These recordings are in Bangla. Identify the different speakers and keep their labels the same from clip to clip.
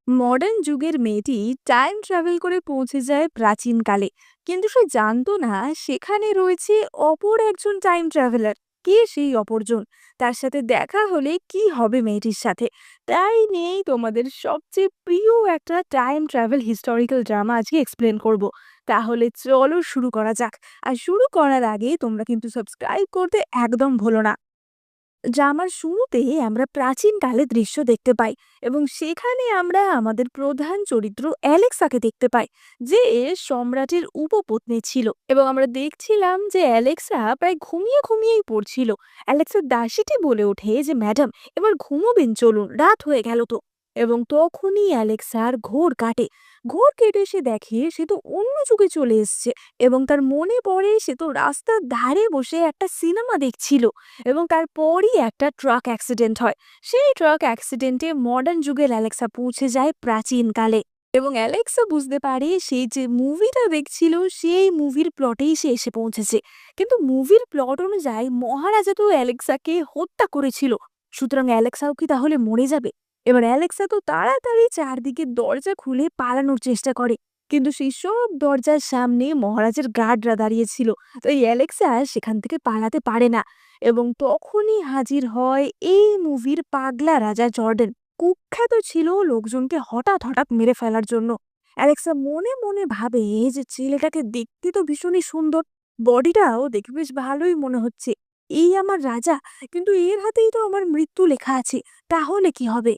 Speaker 1: মডার্ন যুগের মেয়েটি টাইম ট্রাভেল করে পৌঁছে যায় প্রাচীনকালে, কিন্তু সে জানতো না সেখানে রয়েছে অপর একজন টাইম ট্রাভেলার। কে সেই অপরজন? তার সাথে দেখা হলে কি হবে মেয়েটির সাথে? তাই নিয়েই তোমাদের সবচেয়ে প্রিয় একটা টাইম ট্রাভেল হিস্টোরিক্যাল ড্রামা আজকে এক্সপ্লেন করব। তাহলে চলো শুরু করা যাক। আর শুরু করার আগে তোমরা কিন্তু সাবস্ক্রাইব করতে একদম ভুলো না। ড্রামার শুরুতে আমরা প্রাচীনকালের দৃশ্য দেখতে পাই, এবং সেখানে আমরা আমাদের প্রধান চরিত্র অ্যালেক্সাকে দেখতে পাই, যে সম্রাটের উপপত্নী ছিল। এবং আমরা দেখছিলাম যে অ্যালেক্সা প্রায় ঘুমিয়ে ঘুমিয়েই পড়ছিল। অ্যালেক্সার দাসীটি বলে ওঠে যে, ম্যাডাম, এবার ঘুমোবেন, চলুন, রাত হয়ে গেল তো। এবং তখনই অ্যালেক্সার ঘোর কাটে। ঘোর কেটে সে দেখে সে তো অন্য যুগে চলে এসছে, এবং তার মনে পড়ে সে তো রাস্তার ধারে বসে একটা সিনেমা দেখছিল। এবং তারপরই একটা ট্রাক অ্যাক্সিডেন্ট হয়। সেই ট্রাক অ্যাক্সিডেন্টে মডার্ন যুগের অ্যালেক্সা পৌঁছে যায় প্রাচীনকালে। এবং অ্যালেক্সা বুঝতে পারে সেই যে মুভিটা দেখছিল সেই মুভির প্লটেই সে এসে পৌঁছেছে। কিন্তু মুভির প্লট অনুযায়ী মহারাজা তো অ্যালেক্সাকে হত্যা করেছিল। সুতরাং অ্যালেক্সাও কি তাহলে মরে যাবে? এবার অ্যালেক্সা তো তাড়াতাড়ি চারদিকে দরজা খুলে পালানোর চেষ্টা করে, কিন্তু সেই সব দরজার সামনে মহারাজের গার্ডরা দাঁড়িয়েছিল। তো এই অ্যালেক্সা সেখান থেকে পালাতে পারে না। এবং তখনই হাজির হয় এই মুভির পাগলা রাজা জর্ডেন। কুখ্যাত ছিল লোকজনকে হঠাৎ হঠাৎ মেরে ফেলার জন্য। অ্যালেক্সা মনে মনে ভাবে যে ছেলেটাকে দেখতে তো ভীষণই সুন্দর, বডিটাও দেখে বেশ ভালোই মনে হচ্ছে। এই আমার রাজা, কিন্তু এর হাতেই তো আমার মৃত্যু লেখা আছে। তাহলে কি হবে?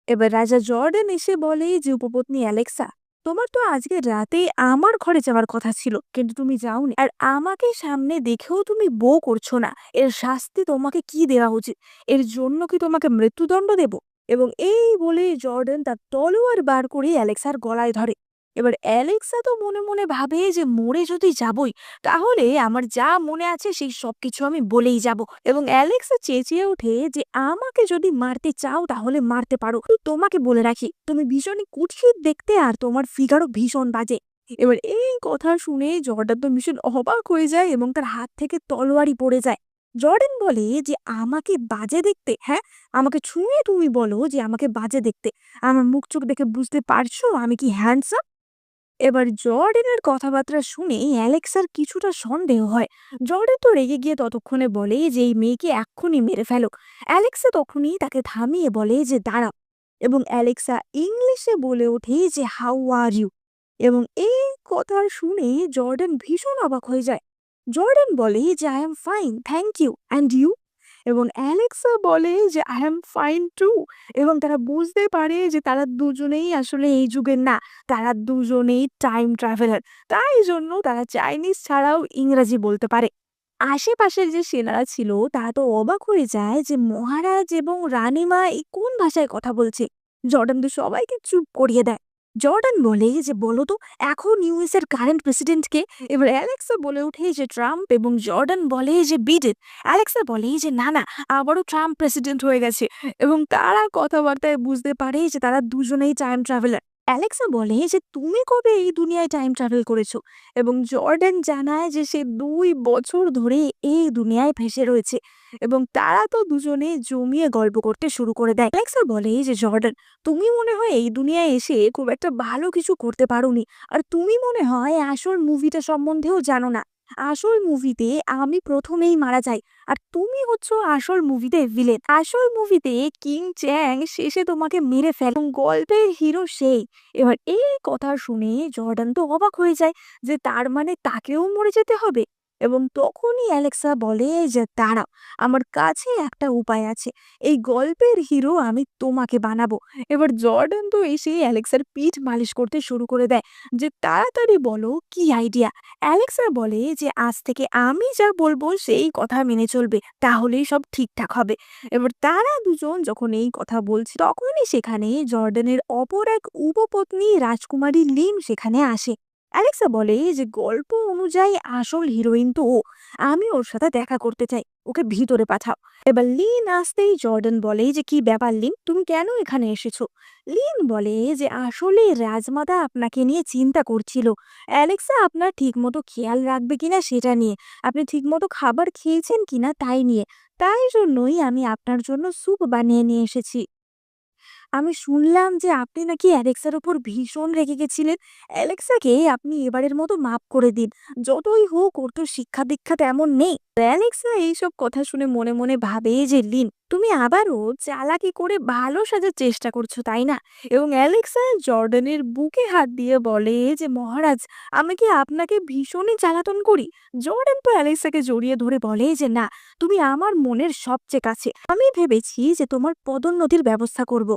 Speaker 1: এবার রাজা জর্ডেন এসে বলে যে, উপপত্নী অ্যালেক্সা, তোমার তো আজকে রাতে আমার ঘরে যাওয়ার কথা ছিল, কিন্তু তুমি যাওনি। আর আমাকে সামনে দেখেও তুমি বউ করছো না। এর শাস্তি তোমাকে কি দেওয়া উচিত? এর জন্য কি তোমাকে মৃত্যুদণ্ড দেব? এবং এই বলে জর্ডেন তার তলোয়ার বার করে অ্যালেক্সার গলায় ধরে। এবার অ্যালেক্সা তো মনে মনে ভাবে যে, মরে যদি যাবই, তাহলে আমার যা মনে আছে সেই সবকিছু আমি বলেই যাব। এবং অ্যালেক্সা চেঁচিয়ে ওঠে যে, আমাকে যদি মারতে চাও তাহলে মারতে পারো, কিন্তু তোমাকে বলে রাখি তুমি ভীষণই কুৎসিত দেখতে, আর তোমার ফিগারও ভীষণ বাজে। এবার এই কথা শুনে জর্ডান তো ভীষণ অবাক হয়ে যায়, এবং তার হাত থেকে তলোয়ারই পড়ে যায়। জর্ডেন বলে যে, আমাকে বাজে দেখতে? হ্যাঁ, আমাকে ছুঁয়ে তুমি বলো যে আমাকে বাজে দেখতে। আমার মুখ চোখ দেখে বুঝতে পারছো আমি কি হ্যান্ডসাম? এবার জর্ডেনের কথাবার্তা শুনে অ্যালেক্সার কিছুটা সন্দেহ হয়। জর্ডেন তো রেগে গিয়ে ততক্ষণে বলে যে, এই মেয়েকে এক্ষুনি মেরে ফেলো। অ্যালেক্সা তখনই তাকে থামিয়ে বলে যে, দাঁড়াও। এবং অ্যালেক্সা ইংলিশে বলে ওঠে যে, হাউ আর ইউ? এবং এই কথা শুনে জর্ডেন ভীষণ অবাক হয়ে যায়। জর্ডেন বলে যে, I am fine, thank you, and you? এবং অ্যালেক্সা বলে যে, আই এম ফাইন টু। এবং তারা বুঝতে পারে যে তারা দুজনেই আসলে এই যুগের না, তারা দুজনেই টাইম ট্রাভেলার। তাই জন্য তারা চাইনিজ ছাড়াও ইংরাজি বলতে পারে। আশেপাশের যে সেনারা ছিল তারা তো অবাক হয়ে যায় যে, মহারাজ এবং রানীমা এই কোন ভাষায় কথা বলছে। জর্ডান তো সবাইকে চুপ করিয়ে দেয়। জর্ডান বলে যে, বলো তো, এখন ইউএস এর কারেন্ট প্রেসিডেন্ট কে? এবার অ্যালেক্সা বলে ওঠে যে, ট্রাম্প। এবং জর্ডান বলে যে, বিডেন। অ্যালেক্সা বলে যে, না না, আবারও ট্রাম্প প্রেসিডেন্ট হয়ে গেছে। এবং তারা কথাবার্তায় বুঝতে পারে যে তারা দুজনেই টাইম ট্রাভেলার। অ্যালেক্সা বলে যে, তুমি কবে এই দুনিয়ায় টাইম ট্রাভেল করেছো? এবং জর্ডান জানায় যে সে 2 বছর ধরে এই দুনিয়ায় ভেসে রয়েছে। এবং তারা তো দুজনে জমিয়ে গল্প করতে শুরু করে দেয়। অ্যালেক্সা বলে যে, জর্ডান, তুমি মনে হয় এই দুনিয়ায় এসে খুব একটা ভালো কিছু করতে পারোনি। আর তুমি মনে হয় আসল মুভিটা সম্বন্ধেও জানো না। আসল মুভিতে আমি প্রথমেই মারা যাই, আর তুমি হচ্ছ আসল মুভিতে ভিলেন। আসল মুভিতে কিং চ্যাং শেষে তোমাকে মেরে ফেলে, এবং গল্পের হিরো সেই। এবার এই কথা শুনে জর্ডান তো অবাক হয়ে যায় যে, তার মানে তাকেও মরে যেতে হবে। এবং তখনই অ্যালেক্সা বলে যে, দাঁড়াও, আমার কাছে একটা উপায় আছে। এই গল্পের হিরো আমি তোমাকে বানাবো। এবার জর্ডান তো এসে অ্যালেক্সার পিঠ মালিশ করতে শুরু করে দেয় যে, তাড়াতাড়ি বলো কি আইডিয়া। অ্যালেক্সা বলে যে, আজ থেকে আমি যা বলবো সেই কথা মেনে চলবে, তাহলেই সব ঠিকঠাক হবে। এবার তারা দুজন যখন এই কথা বলছে, তখনই সেখানে জর্ডানের অপর এক উপপত্নী রাজকুমারী লিন সেখানে আসে। অ্যালেক্সা বলে যে, গল্প অনুযায়ী আসল হিরোইন তো ও। আমি ওর সাথে দেখা করতে চাই, ওকে ভিতরে পাঠাও। এবার লিন আসতেই জর্ডান বলে যে, কি ব্যাপার লিন, তুমি কেন এখানে এসেছো? লিন বলে যে, আসলে রাজমাতা আপনাকে নিয়ে চিন্তা করছিল। অ্যালেক্সা আপনার ঠিকমতো খেয়াল রাখবে কিনা সেটা নিয়ে, আপনি ঠিকমতো খাবার খেয়েছেন কিনা তাই নিয়ে। তাই জন্যই আমি আপনার জন্য স্যুপ বানিয়ে নিয়ে এসেছি। আমি শুনলাম যে আপনি নাকি অ্যালেক্সার উপর ভীষণ রেগে গেছিলেন। অ্যালেক্সাকে আপনি এবারের মতো মাফ করে দিন। যতই হোক ওর তো শিক্ষা-দীক্ষা তেমন নেই। অ্যালেক্সা এইসব কথা শুনে মনে মনে ভাবে যে লিন, তুমি আবারও চালাকি করে ভালো সাজার চেষ্টা করছো, তাই না? এবং অ্যালেক্সা জর্ডানের বুকে হাত দিয়ে বলে যে, মহারাজ, আমি কি আপনাকে ভীষণই জ্বালাতন করি? জর্ডান তো অ্যালেক্সাকে জড়িয়ে ধরে বলে যে, না, তুমি আমার মনের সবচেয়ে কাছে। আমি ভেবেছি যে তোমার পদোন্নতির ব্যবস্থা করব।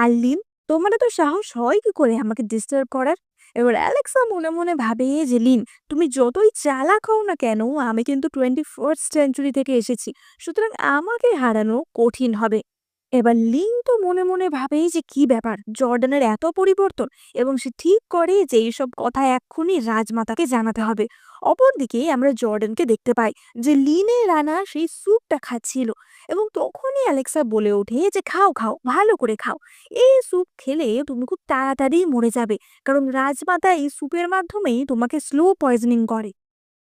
Speaker 1: আর লিন, তোমার এত সাহস হয় কি করে আমাকে ডিস্টার্ব করার? এবার অ্যালেক্সা মনে মনে ভাবে যে লিন, তুমি যতই চালাক হও না কেন, আমি কিন্তু 21st সেঞ্চুরি থেকে এসেছি, সুতরাং আমাকে হারানো কঠিন হবে। এবার লিন তো মনে মনে ভাবে যে কি ব্যাপার, জর্ডানের এত পরিবর্তন, এবং সে ঠিক করে যে এইসব কথা এক্ষুনি রাজমাতাকে জানাতে হবে। অপরদিকে আমরা জর্ডানকে দেখতে পাই যে লিনে রানা সেই স্যুপটা খাচ্ছিল, এবং তখনই অ্যালেক্সা বলে ওঠে যে খাও খাও, ভালো করে খাও। এই স্যুপ খেলে তুমি খুব তাড়াতাড়ি মরে যাবে, কারণ রাজমাতা এই স্যুপের মাধ্যমেই তোমাকে স্লো পয়জনিং করে।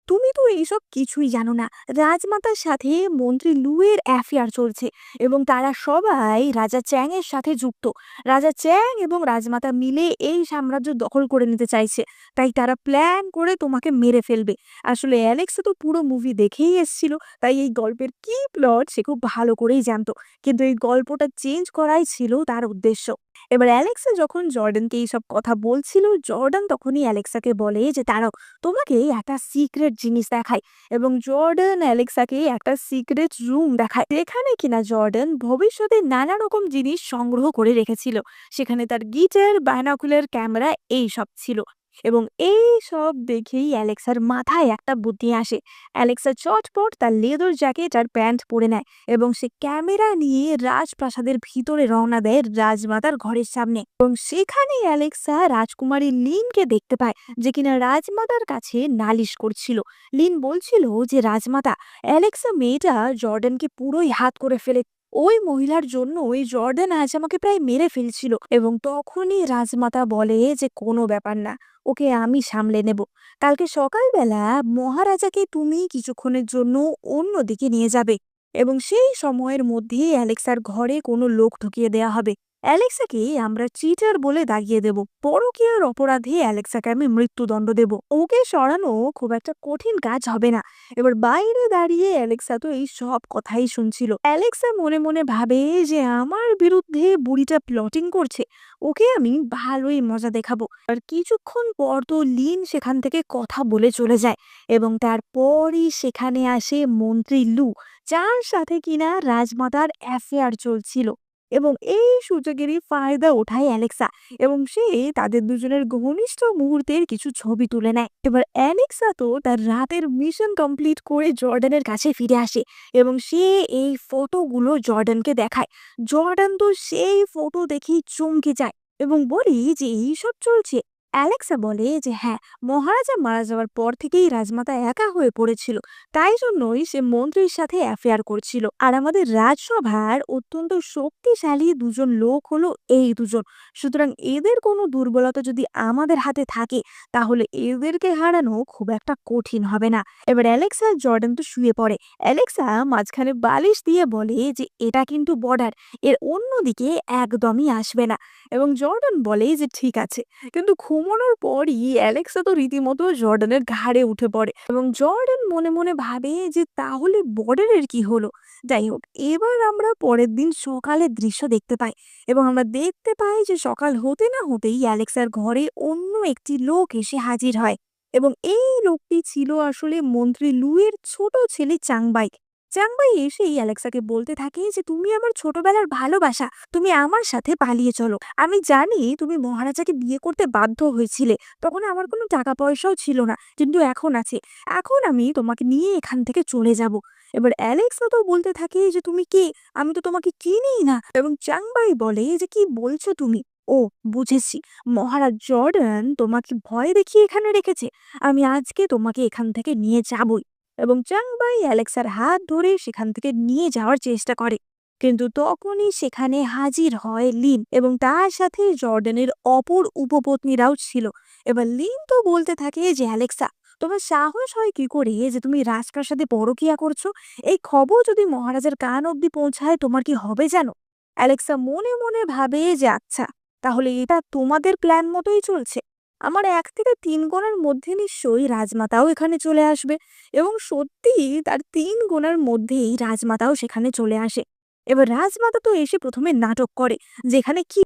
Speaker 1: তুমি তো এইসব কিছুই জানো না। রাজমাতার সাথে মন্ত্রী লুয়ের অ্যাফেয়ার চলছে, এবং তারা সবাই রাজা চ্যাং এর সাথে যুক্ত। রাজা চ্যাং এবং রাজমাতা মিলে এই সাম্রাজ্য দখল করে নিতে চাইছে, তাই তারা প্ল্যান করে তোমাকে মেরে ফেলবে। আসলে অ্যালেক্সা তো পুরো মুভি দেখেই এসেছিল, তাই এই গল্পের কি প্লট সে খুব ভালো করেই জানতো, কিন্তু এই গল্পটা চেঞ্জ করাই ছিল তার উদ্দেশ্য। এবার অ্যালেক্সা যখন জর্ডানকে এইসব কথা বলছিল, জর্ডান তখনই অ্যালেক্সাকে বলে যে তারা তোমাকে একটা সিক্রেট জিনিস দেখায়, এবং জর্ডান অ্যালেক্সাকে একটা সিক্রেট রুম দেখায়, যেখানে কিনা জর্ডান ভবিষ্যতে নানা রকম জিনিস সংগ্রহ করে রেখেছিল। সেখানে তার গিটার, বাইনোকুলার ক্যামেরা এই সব ছিল। এবং এই সব দেখেই অ্যালেক্সার মাথায় একটা বুদ্ধি আসে। অ্যালেক্সা চটপট তার লেদার জ্যাকেট আর প্যান্ট পরে নেয়, এবং সে ক্যামেরা নিয়ে রাজপ্রাসাদের ভিতরে রওনা দেয় রাজমাতার ঘরের সামনে। এবং সেখানে অ্যালেক্সা রাজকুমারী লিনকে দেখতে পায়, যে কিনা রাজমাতার কাছে নালিশ করছিল। লিন বলছিল যে রাজমাতা, অ্যালেক্সা মেয়েটা জর্ডানকে পুরোই হাত করে ফেলে, ওই মহিলার জন্য ওই জর্ডান আজ আমাকে প্রায় মেরে ফেলছিল। এবং তখনই রাজমাতা বলে যে কোনো ব্যাপার না, ওকে আমি সামলে নেব। কালকে সকালবেলা মহারাজাকে তুমি কিছুক্ষণের জন্য অন্যদিকে নিয়ে যাবে, এবং সেই সময়ের মধ্যে অ্যালেক্সার ঘরে কোনো লোক ঢুকিয়ে দেয়া হবে। অ্যালেক্সাকে আমরা চিটার বলে দাগিয়ে দেব। পরকীয়ার অপরাধে অ্যালেক্সাকে আমি মৃত্যুদণ্ড দেব। ওকে সরানো খুব একটা কঠিন কাজ হবে না। এবার বাইরে দাঁড়িয়ে অ্যালেক্সা তো এই সব কথাই শুনছিল। অ্যালেক্সা মনে মনে ভাবে যে আমার বিরুদ্ধে বুড়িটা প্লটিং করছে, ওকে আমি ভালোই মজা দেখাবো। আর কিছুক্ষণ পর তো লিন সেখান থেকে কথা বলে চলে যায়, এবং তারপরই সেখানে আসে মন্ত্রী লু, যার সাথে কিনা রাজমাতার অ্যাফেয়ার চলছিল। এবং এই সুযোগেরই ফায়দা ওঠায় অ্যালেক্সা, এবং সে তাদের দুজনের ঘনিষ্ঠ মুহূর্তের কিছু ছবি তুলে নেয়। এবার অ্যালেক্সা তো তার রাতের মিশন কমপ্লিট করে জর্ডানের কাছে ফিরে আসে, এবং সে এই ফটোগুলো জর্ডানকে দেখায়। জর্ডান তো সেই ফটো দেখেই চমকে যায়, এবং বলি যে এইসব চলছে। অ্যালেক্সা বলে যে হ্যাঁ, মহারাজা মারা যাওয়ার পর থেকেই রাজমাতা একা হয়ে পড়েছিল, তাই জন্যই সে মন্ত্রীর সাথে অ্যাফেয়ার করছিল। আর আমাদের রাজসভার অত্যন্ত শক্তিশালী দুজন লোক হলো এই দুজন, সুতরাং এদের কোনো দুর্বলতা যদি আমাদের হাতে থাকে, তাহলে এদেরকে হারানো খুব একটা কঠিন হবে না। এবার অ্যালেক্সা আর জর্ডান তো শুয়ে পড়ে। অ্যালেক্সা মাঝখানে বালিশ দিয়ে বলে যে এটা কিন্তু বর্ডার, এর অন্যদিকে একদমই আসবে না। এবং জর্ডান বলে যে ঠিক আছে, কিন্তু ঘুমানোর পরই অ্যালেক্সা তো রীতিমতো জর্ডানের ঘাড়ে উঠে পড়ে, এবং জর্ডান মনে মনে ভাবে যে তাহলে বর্ডারের কি হলো। যাই হোক, এবার আমরা পরের দিন সকালের দৃশ্য দেখতে পাই, এবং আমরা দেখতে পাই যে সকাল হতে না হতেই অ্যালেক্সার ঘরে অন্য একটি লোক এসে হাজির হয়, এবং এই লোকটি ছিল আসলে মন্ত্রী লুয়ের ছোট ছেলে চাংবাই। চাংবাই এসেই অ্যালেক্সাকে বলতে থাকে যে তুমি আমার ছোটবেলার ভালোবাসা, তুমি আমার সাথে পালিয়ে চলো। আমি জানি তুমি মহারাজাকে বিয়ে করতে বাধ্য হয়েছিলে, তখন আমার কোনো টাকা পয়সাও ছিল না, কিন্তু এখন আছে। এখন আমি তোমাকে নিয়ে এখান থেকে চলে যাব। এবার অ্যালেক্সা তো বলতে থাকে যে তুমি কে, আমি তো তোমাকে চিনিই না। এবং চাংবাই বলে যে কি বলছো তুমি? ও, বুঝেছি, মহারাজ জর্ডান তোমাকে ভয় দেখিয়ে এখানে রেখেছে। আমি আজকে তোমাকে এখান থেকে নিয়ে যাবই। এবং চাংবাই অ্যালেক্সার হাত ধরে সেখান থেকে নিয়ে যাওয়ার চেষ্টা করে, কিন্তু তখনই সেখানে হাজির হয় লিন, এবং তার সাথে জর্ডানের অপর উপপত্নীরাও ছিল। এবার লিন তো বলতে থাকে যে অ্যালেক্সা, তোমার সাহস হয় কি করে যে তুমি রাজপ্রাসাদে পরকীয়া করছো? এই খবর যদি মহারাজের কান অব্দি পৌঁছায় তোমার কি হবে জানো? অ্যালেক্সা মনে মনে ভাবে যে আচ্ছা, তাহলে এটা তোমাদের প্ল্যান মতোই চলছে। আমার 1 থেকে 3 গোনার মধ্যে নিশ্চয়ই রাজমাতাও এখানে চলে আসবে। এবং সত্যিই তার 3 গোনার মধ্যেই রাজমাতাও সেখানে চলে আসে। এবার রাজমাতা তো এসে প্রথমে নাটক করে, যেখানে কি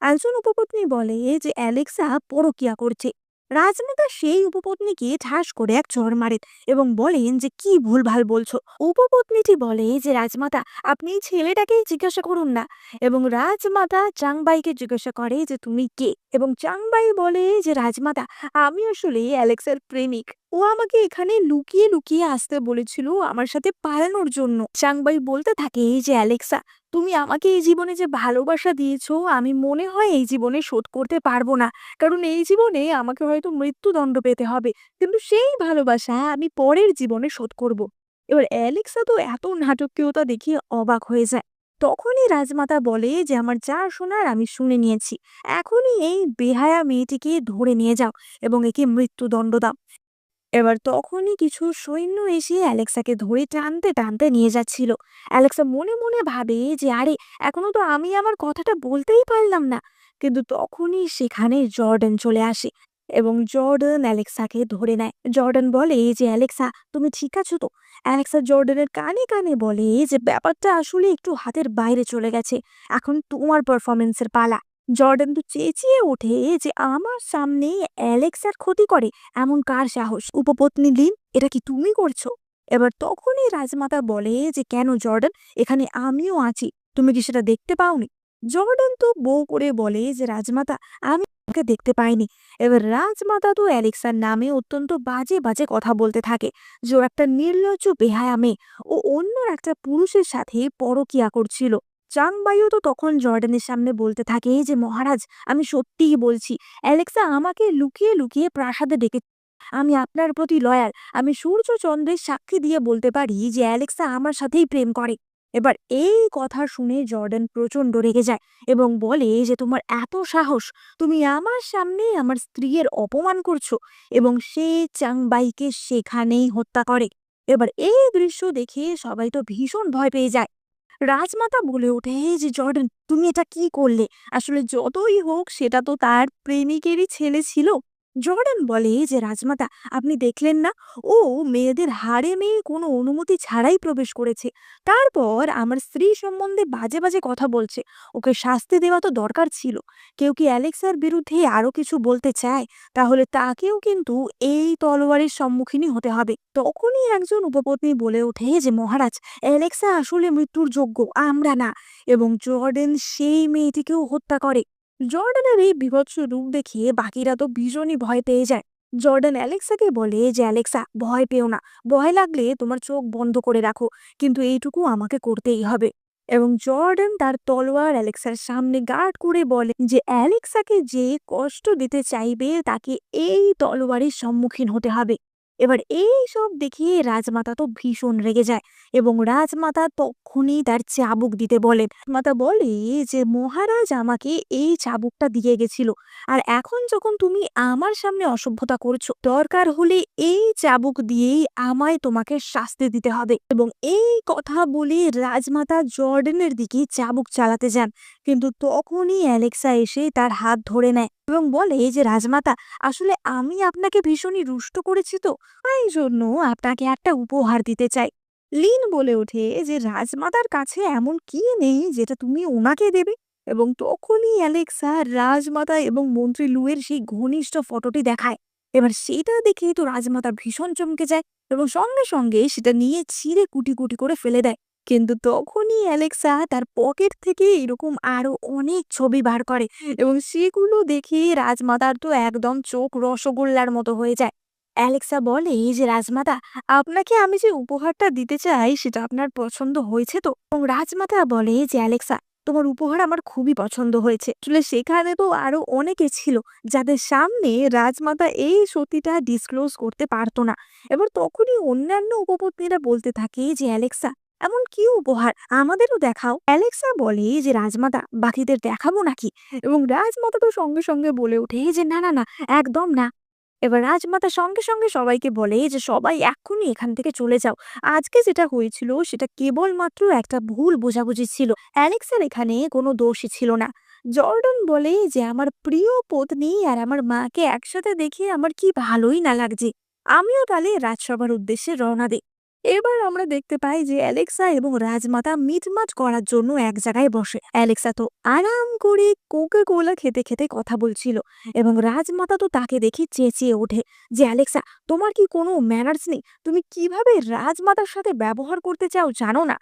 Speaker 1: একজন উপপত্নী বলে যে অ্যালেক্সা পরকীয়া করছে। রাজমাতা সেই উপপত্নীকে ঠাস করে এক চড় মারেন এবং বলেন যে কি ভুলভাল বলছো। উপপত্নীটি বলে যে রাজমাতা, আপনি এই ছেলেটাকেই জিজ্ঞাসা করুন না। এবং রাজমাতা চাংবাইকে জিজ্ঞাসা করে যে তুমি কে। এবং চাংবাই বলে যে রাজমাতা, আমি আসলে অ্যালেক্সার প্রেমিক। ও আমাকে এখানে লুকিয়ে লুকিয়ে আসতে বলেছিল আমার সাথে পালানোর জন্য। চাংবাই বলতে থাকে যে অ্যালেক্সা, তুমি আমাকে এই জীবনে যে ভালোবাসা দিয়েছো, আমি মনে হয় এই জীবনে শোধ করতে পারবো না। কারণ এই জীবনে আমাকে হয়তো মৃত্যুদণ্ড পেতে হবে, কিন্তু সেই ভালোবাসা আমি পরের জীবনে শোধ করব। এবার অ্যালেক্সা তো এত নাটকীয়তা দেখে অবাক হয়ে যায়। তখনই রাজমাতা বলে যে আমার যা শোনার আমি শুনে নিয়েছি, এখনই এই বেহায়া মেয়েটিকে ধরে নিয়ে যাও এবং একে মৃত্যুদণ্ড দাও। এবার তখনই কিছু সৈন্য এসে অ্যালেক্সাকে ধরে টানতে টানতে নিয়ে যাচ্ছিল। অ্যালেক্সা মনে মনে ভাবে যে আরে, এখনো তো আমি আমার কথাটা বলতেই পারলাম না। কিন্তু তখনই সেখানে জর্ডান চলে আসে এবং জর্ডান অ্যালেক্সাকে ধরে নেয়। জর্ডান বলে যে অ্যালেক্সা, তুমি ঠিক আছো তো? অ্যালেক্সা জর্ডানের কানে কানে বলে যে ব্যাপারটা আসলে একটু হাতের বাইরে চলে গেছে, এখন তোমার পারফরমেন্সের পালা। জর্ডান তো চেঁচিয়ে ওঠে যে আমার সামনে অ্যালেক্সার ক্ষতি করে এমন কার সাহস? উপপত্নী লিন, এটা কি তুমি করছো? এবার তখনই রাজমাতা বলে যে কেন জর্ডান, এখানে আমিও আছি, তুমি কি সেটা দেখতে পাওনি? জর্ডান তো বউ করে বলে যে রাজমাতা, আমি ওকে দেখতে পাইনি। এবার রাজমাতা তো অ্যালেক্সার নামে অত্যন্ত বাজে বাজে কথা বলতে থাকে, যে ও একটা নির্লজ্জ বেহায়া মেয়ে, ও অন্য একটা পুরুষের সাথে পরকীয়া করছিল। চাংবাইও তো তখন জর্ডানের সামনে বলতে থাকে যে মহারাজ, আমি সত্যিই বলছি, অ্যালেক্সা আমাকে লুকিয়ে লুকিয়ে প্রাসাদে ডেকে, আমি আপনার প্রতি লয়াল। আমি সূর্য চন্দ্রের সাক্ষী দিয়ে বলতে পারি যে অ্যালেক্সা আমার সাথেই প্রেম করে। এবার এই কথা শুনে জর্ডান প্রচন্ড রেগে যায় এবং বলে যে তোমার এত সাহস, তুমি আমার সামনে আমার স্ত্রীর অপমান করছো। এবং সে চাংবাইকে সেখানেই হত্যা করে। এবার এই দৃশ্য দেখে সবাই তো ভীষণ ভয় পেয়ে যায়। রাজমাতা বলে ওঠে যে জর্ডান, তুমি এটা কি করলে? আসলে যতই হোক সেটা তো তার প্রেমিকেরই ছেলে ছিল। জর্ডান বলে যে রাজমাতা, আপনি দেখলেন না, ও মেয়েদের হারেমে কোনো অনুমতি ছাড়াই প্রবেশ করেছে। তারপর আমার স্ত্রী সম্বন্ধে বাজে বাজে কথা বলছে। ওকে শাস্তি দেওয়া তো দরকার ছিল। কেউ কি অ্যালেক্সার বিরুদ্ধে আরো কিছু বলতে চায়, তাহলে তাকেও কিন্তু এই তলোয়ারের সম্মুখীনই হতে হবে। তখনই একজন উপপত্নী বলে ওঠে যে মহারাজ, অ্যালেক্সা আসলে মৃত্যুর যোগ্য, আমরা না। এবং জর্ডেন সেই মেয়েটিকেও হত্যা করে। জর্ডানের এই বীভৎস রূপ দেখে বাকিরা তো ভীষণই ভয় পেয়ে যায়। জর্ডান অ্যালেক্সাকে বলে যে অ্যালেক্সা, ভয় পেও না, ভয় লাগলে তোমার চোখ বন্ধ করে রাখো, কিন্তু এইটুকু আমাকে করতেই হবে। এবং জর্ডান তার তলোয়ার অ্যালেক্সার সামনে গার্ড করে বলে যে অ্যালেক্সাকে যে কষ্ট দিতে চাইবে তাকে এই তলোয়ারের সম্মুখীন হতে হবে। এবার এই সব দেখে রাজমাতা তো ভীষণ রেগে যায় এবং রাজমাতা তখনই তার চাবুক দিতে বলে। রাজমাতা বলে যে মহারাজ আমাকে এই চাবুকটা দিয়ে গেছিল, আর এখন যখন তুমি আমার সামনে অসভ্যতা করছো, দরকার হলে এই চাবুক দিয়েই আমায় তোমাকে শাস্তি দিতে হবে। এবং এই কথা বলে রাজমাতা জর্ডানের দিকে চাবুক চালাতে যান, কিন্তু তখনই অ্যালেক্সা এসে তার হাত ধরে নেয় এবং বলে যে রাজমাতা, আসলে আমি আপনাকে ভীষণই রুষ্ট করেছি, তো এই জন্য আপনাকে একটা উপহার দিতে চাই। লিন বলে ওঠে যে রাজমাতার কাছে এমন কি নেই যেটা তুমি ওনাকে দেবে। এবং তখনই অ্যালেক্সা রাজমাতা এবং মন্ত্রী লুয়ের সেই ঘনিষ্ঠ ফটোটি দেখায়। এবার সেটা দেখে তো রাজমাতা ভীষণ চমকে যায় এবং সঙ্গে সঙ্গে সেটা নিয়ে ছিঁড়ে কুটি কুটি করে ফেলে দেয়। কিন্তু তখনই অ্যালেক্সা তার পকেট থেকে এরকম আরো অনেক ছবি বার করে এবং সেগুলো দেখে রাজমাতার তো একদম চোখ রসগোল্লার মতো হয়ে যায়। অ্যালেক্সা বলে যে রাজমাতা, আপনাকে আমি যে উপহারটা দিতে চাই সেটা আপনার পছন্দ হয়েছে তো? এবং রাজমাতা বলে যে অ্যালেক্সা, তোমার উপহার আমার খুবই পছন্দ হয়েছে। আসলে সেখানে তো আরো অনেকে ছিল যাদের সামনে রাজমাতা এই সত্যিটা ডিসক্লোজ করতে পারতো না। এবার তখনই অন্যান্য উপপত্নীরা বলতে থাকে যে অ্যালেক্সা, এমন কি উপহার, আমাদেরও দেখাও। অ্যালেক্সা বলে যে রাজমাতা, বাকিদের দেখাবো নাকি? এবং রাজমাতা তো সঙ্গে সঙ্গে বলে ওঠে যে না না না, একদম না। এবার রাজমাতা সঙ্গে সঙ্গে সবাইকে বলে যে সবাই এক্ষুনি এখান থেকে চলে যাও। আজকে যেটা হয়েছিল সেটা কেবলমাত্র একটা ভুল বোঝাবুঝি ছিল। অ্যালেক্সের এখানে কোনো দোষই ছিল না। জর্ডন বলে যে আমার প্রিয় পত্নী আর আমার মাকে একসাথে দেখে আমার কি ভালোই না লাগছে। আমিও তাহলে রাজসভার উদ্দেশ্যে রওনা দিই। এবার আমরা দেখতে পাই যে অ্যালেক্সা এবং রাজমাতা মিটমাট করার জন্য এক জায়গায় বসে। অ্যালেক্সা তো আরাম করে কোকা কোলা খেতে খেতে কথা বলছিল এবং রাজমাতা তো তাকে দেখে চেঁচিয়ে ওঠে যে অ্যালেক্সা, তোমার কি কোনো ম্যানার্স নেই? তুমি কিভাবে রাজমাতার সাথে ব্যবহার করতে চাও জানো না?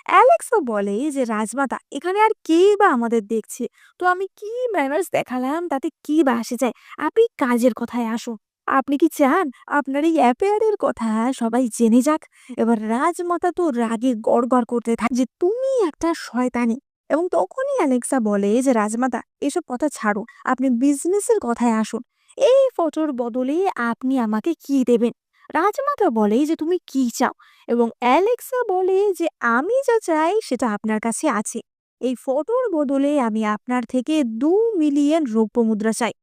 Speaker 1: অ্যালেক্সা বলে যে রাজমাতা, এখানে আর কে বা আমাদের দেখছে? তো আমি কি ম্যানার্স দেখালাম তাতে কি বা আসে যায়? আপনি কাজের কথায় আসুন। আপনি কি চান আপনার এই অ্যাফেয়ারের কথা সবাই জেনে যাক? এবার রাজমাতা তো রাগে গড়গড় করতে থাকে যে তুমি একটা শয়তানি। এবং তখনই অ্যালেক্সা বলে যে রাজমাতা, এসব কথা ছাড়ো, আপনি বিজনেসের কথায় আসুন। এই ফটোর বদলে আপনি আমাকে কি দেবেন? রাজমাতা বলে যে তুমি কি চাও? এবং অ্যালেক্সা বলে যে আমি যা চাই সেটা আপনার কাছে আছে। এই ফটোর বদলে আমি আপনার থেকে 2 মিলিয়ন রৌপ্য মুদ্রা চাই।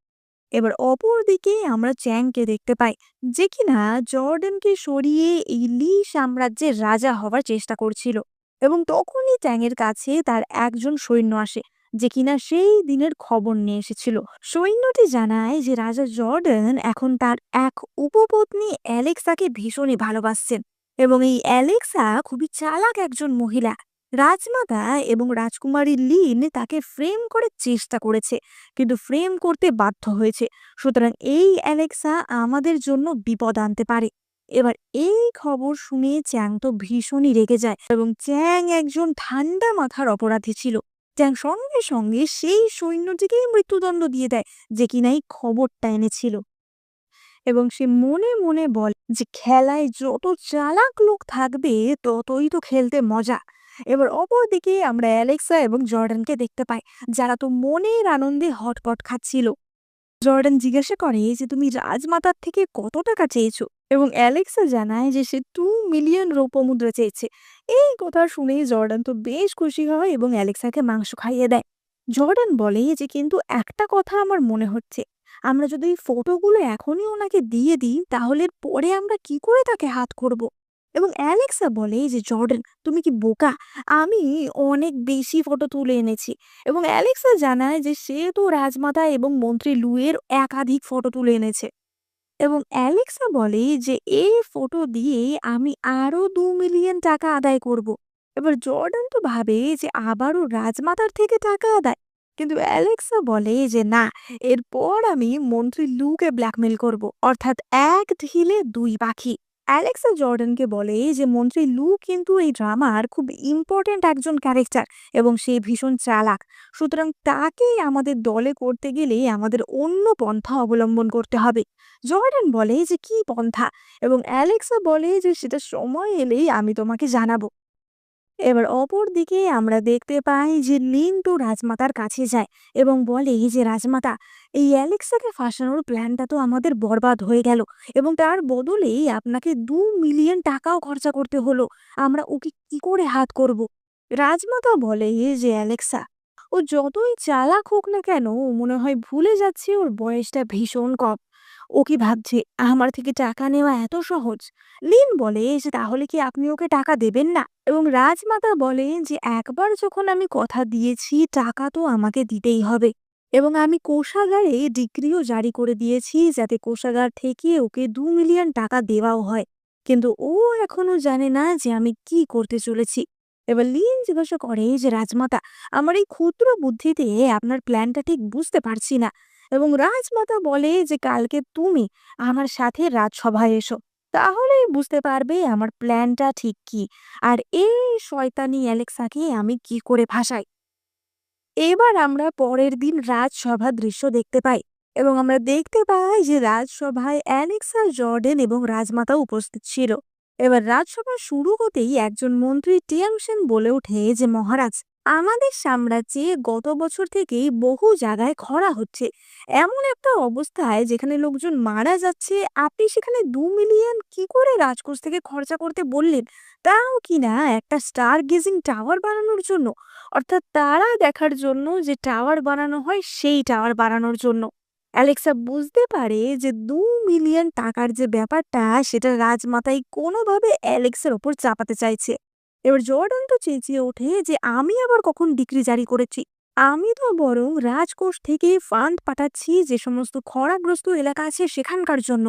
Speaker 1: এবার অপরদিকে আমরা চ্যাংকে দেখতে পাই, যে কিনা জর্ডানকে সরিয়ে এই লি সাম্রাজ্যের রাজা হওয়ার চেষ্টা করছিল। এবং তখনই চ্যাংয়ের কাছে তার একজন সৈন্য আসে, যে কিনা সেই দিনের খবর নিয়ে এসেছিল। সৈন্যটি জানায় যে রাজা জর্ডান এখন তার এক উপপত্নী অ্যালেক্সাকে ভীষণই ভালোবাসছেন এবং এই অ্যালেক্সা খুবই চালাক একজন মহিলা। রাজমাতা এবং রাজকুমারী লিন তাকে ফ্রেম করে চেষ্টা করেছে, কিন্তু ফ্রেম করতে বাধ্য হয়েছে। সুতরাং এই অ্যালেক্সা আমাদের জন্য বিপদ আনতে পারে। এবার এই খবর শুনে চ্যাং তো ভীষণই রেগে যায় এবং চ্যাং একজন ঠান্ডা মাথার অপরাধী ছিল। চ্যাং সঙ্গে সঙ্গে সেই সৈন্যটিকেই মৃত্যুদণ্ড দিয়ে দেয়, যে কিনা এই খবরটা এনেছিল। এবং সে মনে মনে বলে যে খেলায় যত চালাক লোক থাকবে ততই তো খেলতে মজা। এবার অপরদিকে আমরা অ্যালেক্সা এবং জর্ডানকে দেখতে পাই, যারা তো মনের আনন্দে হটপট খাচ্ছিল। জর্ডান জিজ্ঞাসা করে যে তুমি রাজমাতার থেকে কত টাকা চেয়েছো, এবং অ্যালেক্সা জানায় যে সে 2 মিলিয়ন রৌপ্য মুদ্রা চেয়েছে। এই কথা শুনে জর্ডান তো বেশ খুশি হয় এবং অ্যালেক্সাকে মাংস খাইয়ে দেয়। জর্ডান বলে যে কিন্তু একটা কথা আমার মনে হচ্ছে, আমরা যদি এই ফটোগুলো এখনই ওনাকে দিয়ে দিই তাহলে পরে আমরা কি করে তাকে হাত করব? এবং অ্যালেক্সা বলে যে জর্ডান, তুমি কি বোকা? আমি অনেক বেশি ফটো তুলে এনেছি। এবং অ্যালেক্সা জানায় যে সে তো রাজমাতা এবং মন্ত্রী লুয়ের একাধিক ফটো তুলে এনেছে। এবং অ্যালেক্সা বলে যে এই ফটো দিয়ে আমি আরো 2 মিলিয়ন টাকা আদায় করব। এবার জর্ডান তো ভাবে যে আবারও রাজমাতার থেকে টাকা আদায়, কিন্তু অ্যালেক্সা বলে যে না, এরপর আমি মন্ত্রী লুকে ব্ল্যাকমেল করব, অর্থাৎ এক ঢিলে দুই পাখি। অ্যালেক্সা জর্ডানকে বলে যে মন্ত্রী লু কিন্তু এই ড্রামার খুব ইম্পর্ট্যান্ট একজন ক্যারেক্টার এবং সে ভীষণ চালাক। সুতরাং তাকেই আমাদের দলে করতে গেলে আমাদের অন্য পন্থা অবলম্বন করতে হবে। জর্ডান বলে যে কি পন্থা, এবং অ্যালেক্সা বলে যে সেটা সময় এলেই আমি তোমাকে জানাবো। এবার অপরদিকে আমরা দেখতে পাই যে লিন তো রাজমাতার কাছে যায় এবং বলে যে রাজমাতা, এই অ্যালেক্সাকে ফাঁসানোর প্ল্যানটা তো আমাদের বরবাদ হয়ে গেল এবং তার বদলেই আপনাকে 2 মিলিয়ন টাকাও খরচা করতে হলো। আমরা ওকে কি করে হাত করব? রাজমাতা বলে যে অ্যালেক্সা, ও যতই চালাক হোক না কেন, ও মনে হয় ভুলে যাচ্ছে ওর বয়সটা ভীষণ কম। ও কি ভাবছে আমার থেকে টাকা নেওয়া এত সহজ? লিন বলে যে তাহলে কি আপনি ওকে টাকা দেবেন না? এবং রাজমাতা বলে যে একবার যখন আমি কথা দিয়েছি টাকা তো আমাকে দিতেই হবে, এবং আমি কোষাগারে ডিক্রিও জারি করে দিয়েছি যাতে কোষাগার থেকে ওকে 2 মিলিয়ন টাকা দেওয়াও হয়। কিন্তু ও এখনো জানে না যে আমি কি করতে চলেছি। এবার লিন জিজ্ঞাসা করে যে রাজমাতা, আমার এই ক্ষুদ্র বুদ্ধিতে আপনার প্ল্যানটা ঠিক বুঝতে পারছি না। এবং রাজমাতা বলে যে কালকে তুমি আমার সাথে রাজসভায় এসো, তাহলেই বুঝতে পারবে আমার প্ল্যানটা ঠিক কি, আর এই শয়তানি অ্যালেক্সাকে আমি কি করে ভাসাই। এবার আমরা পরের দিন রাজসভার দৃশ্য দেখতে পাই এবং আমরা দেখতে পাই যে রাজসভায় অ্যালেক্সা, জর্ডেন এবং রাজমাতা উপস্থিত ছিল। এবার রাজসভা শুরু হতেই একজন মন্ত্রী টিয়াংশেন বলে ওঠে যে মহারাজ, আমাদের সাম্রাজ্যে গত বছর থেকেই বহু জায়গায় খরা হচ্ছে। এমন একটা অবস্থায় যেখানে লোকজন মারা যাচ্ছে, আপনি সেখানে 2 মিলিয়ন কি করে রাজকোষ থেকে খরচা করতে বললেন? তাও কিনা একটা স্টার গেজিং টাওয়ার বানানোর জন্য, অর্থাৎ তারা দেখার জন্য যে টাওয়ার বানানো হয় সেই টাওয়ার বানানোর জন্য। অ্যালেক্সা বুঝতে পারে যে ২ মিলিয়ন টাকার যে ব্যাপারটা সেটা রাজমাতাই কোনোভাবে অ্যালেক্সের ওপর চাপাতে চাইছে। এবার জর্ডান তো চেঁচিয়ে ওঠে যে আমি আবার কখন ডিক্রি জারি করেছি? আমি তো বরং রাজকোষ থেকে ফান্ড পাঠাচ্ছি যে সমস্ত খরাগ্রস্ত এলাকা আছে সেখানকার জন্য।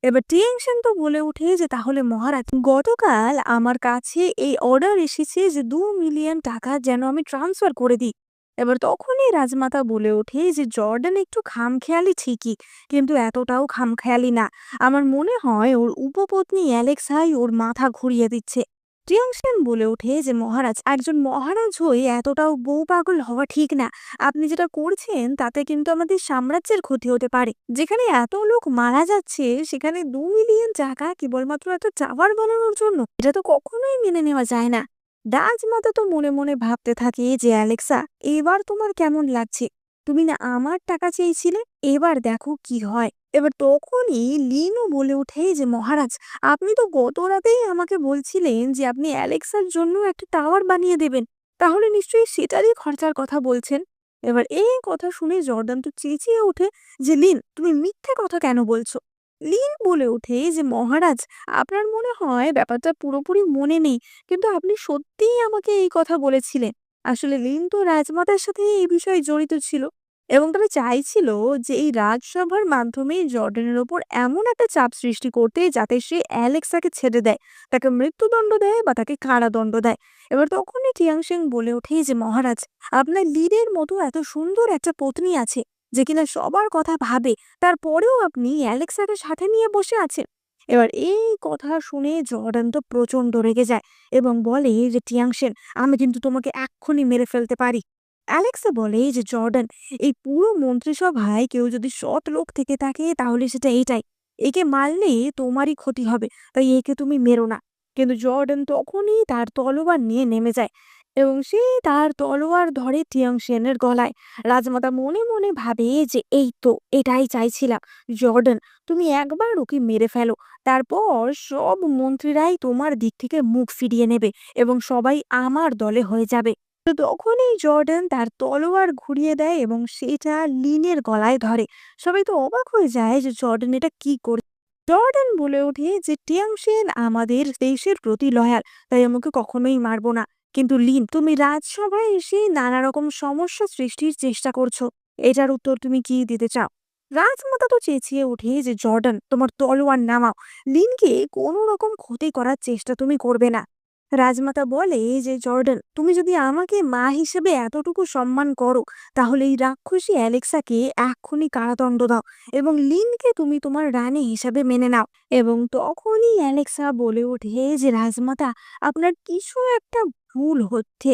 Speaker 1: এবার টিএংশন তো বলে ওঠে যে তাহলে মহারাজ, গতকাল আমার কাছে এই অর্ডার এসেছে যে ২ মিলিয়ন টাকা যেন আমি ট্রান্সফার করে দিই। এবার তখনই রাজমাতা বলে ওঠে যে জর্ডান একটু খামখেয়ালি ঠিকই, কিন্তু এতটাও খামখেয়ালি না। আমার মনে হয় ওর উপপত্নী অ্যালেক্সাই ওর মাথা ঘুরিয়ে দিচ্ছে। টিয়াংশেন বলে ওঠে যে মহারাজ, একজন মহারাজ হয়ে এতটাও বউ পাগল হওয়া ঠিক না। আপনি যেটা করছেন তাতে কিন্তু আমাদের সাম্রাজ্যের ক্ষতি হতে পারে। যেখানে এত লোক মারা যাচ্ছে সেখানে ২ মিলিয়ন টাকা কেবলমাত্র একটা টাওয়ার বানানোর জন্য, এটা তো কখনোই মেনে নেওয়া যায় না। রাজমাতা তো মনে মনে ভাবতে থাকে যে অ্যালেক্সা, এবার তোমার কেমন লাগছে? তুমি না আমার টাকা চেয়েছিলে, এবার দেখো কি হয়। এবার তখনই লিনও বলে ওঠে যে মহারাজ, আপনি তো গত রাতেই আমাকে বলছিলেন যে আপনি অ্যালেক্সার জন্য একটা টাওয়ার বানিয়ে দেবেন, তাহলে নিশ্চয়ই সেটারই খরচার কথা বলছেন। এবার এই কথা শুনে জর্ডান তো চেঁচিয়ে ওঠে যে লিন, তুমি মিথ্যে কথা কেন বলছো? লিন বলে ওঠে যে মহারাজ, আপনার মনে হয় ব্যাপারটা পুরোপুরি মনে নেই, কিন্তু আপনি সত্যিই আমাকে এই কথা বলেছিলেন। আসলে লিন তো রাজমাতার সাথে এই বিষয়ে জড়িত ছিল এবং তারা চাইছিল যে এই রাজসভার মাধ্যমে জর্ডানের ওপর এমন একটা চাপ সৃষ্টি করতে যাতে সে অ্যালেক্সাকে ছেড়ে দেয়, তাকে মৃত্যুদণ্ড দেয় বা তাকে কারাদণ্ড দেয়। এবার তখনই টিয়াংশেং বলে ওঠে যে মহারাজ, আপনার লিনের মতো এত সুন্দর একটা পত্নী আছে যে কিনা সবার কথা ভাবে, তারপরেও আপনি অ্যালেক্সাকে সাথে নিয়ে বসে আছেন। এবার এই কথা শুনে জর্ডান তো প্রচন্ড রেগে যায় এবং বলে যে টিয়াংশেন, আমি কিন্তু তোমাকে এক্ষুনি মেরে ফেলতে পারি। অ্যালেক্সা বলে যে জর্ডান, এই পুরো মন্ত্রিসভায় কেউ যদি সৎ লোক থেকে থাকে তাহলে সেটা এটাই। একে মারলে তোমারই ক্ষতি হবে, তাই একে তুমি মেরো না। কিন্তু জর্ডান তখনই তার তলোয়ার নিয়ে নেমে যায় এবং সে তার তলোয়ার ধরে টিয়াংশেনের গলায়। রাজমাতা মনে মনে ভাবে যে এই তো, এটাই চাইছিলাম। জর্ডান, তুমি একবার ওকে মেরে ফেলো, তারপর সব মন্ত্রীরাই তোমার দিক থেকে মুখ ফিরিয়ে নেবে এবং সবাই আমার দলে হয়ে যাবে। তো তখনই জর্ডান তার তলোয়ার ঘুরিয়ে দেয় এবং সেটা লিনের গলায় ধরে। সবাই তো অবাক হয়ে যায় যে জর্ডান এটা কি করে। জর্ডান বলে ওঠে যে টিয়াংশেন আমাদের দেশের প্রতি লয়াল, তাই আমাকে কখনোই মারবো না। কিন্তু লিন, তুমি রাজসভায় এসে নানা রকম সমস্যা সৃষ্টির চেষ্টা করছো, এটার উত্তর তুমি কি দিতে চাও? রাজমাতা তো চেঁচিয়ে ওঠে যে জর্ডান, তোমার তলোয়ার নামাও। লিনকে কোনো রকম ক্ষতি করার চেষ্টা তুমি করবে না। রাজমাতা বলে যে জর্ডান, তুমি যদি আমাকে মা হিসেবে এতটুকু সম্মান করো তাহলে এই রাক্ষসী অ্যালেক্সাকে এক্ষুনি কারাদণ্ড দাও এবং লিনকে তুমি তোমার রানী হিসাবে মেনে নাও। এবং তখনই অ্যালেক্সা বলে ওঠে যে রাজমাতা, আপনার কিছু একটা ভুল হচ্ছে।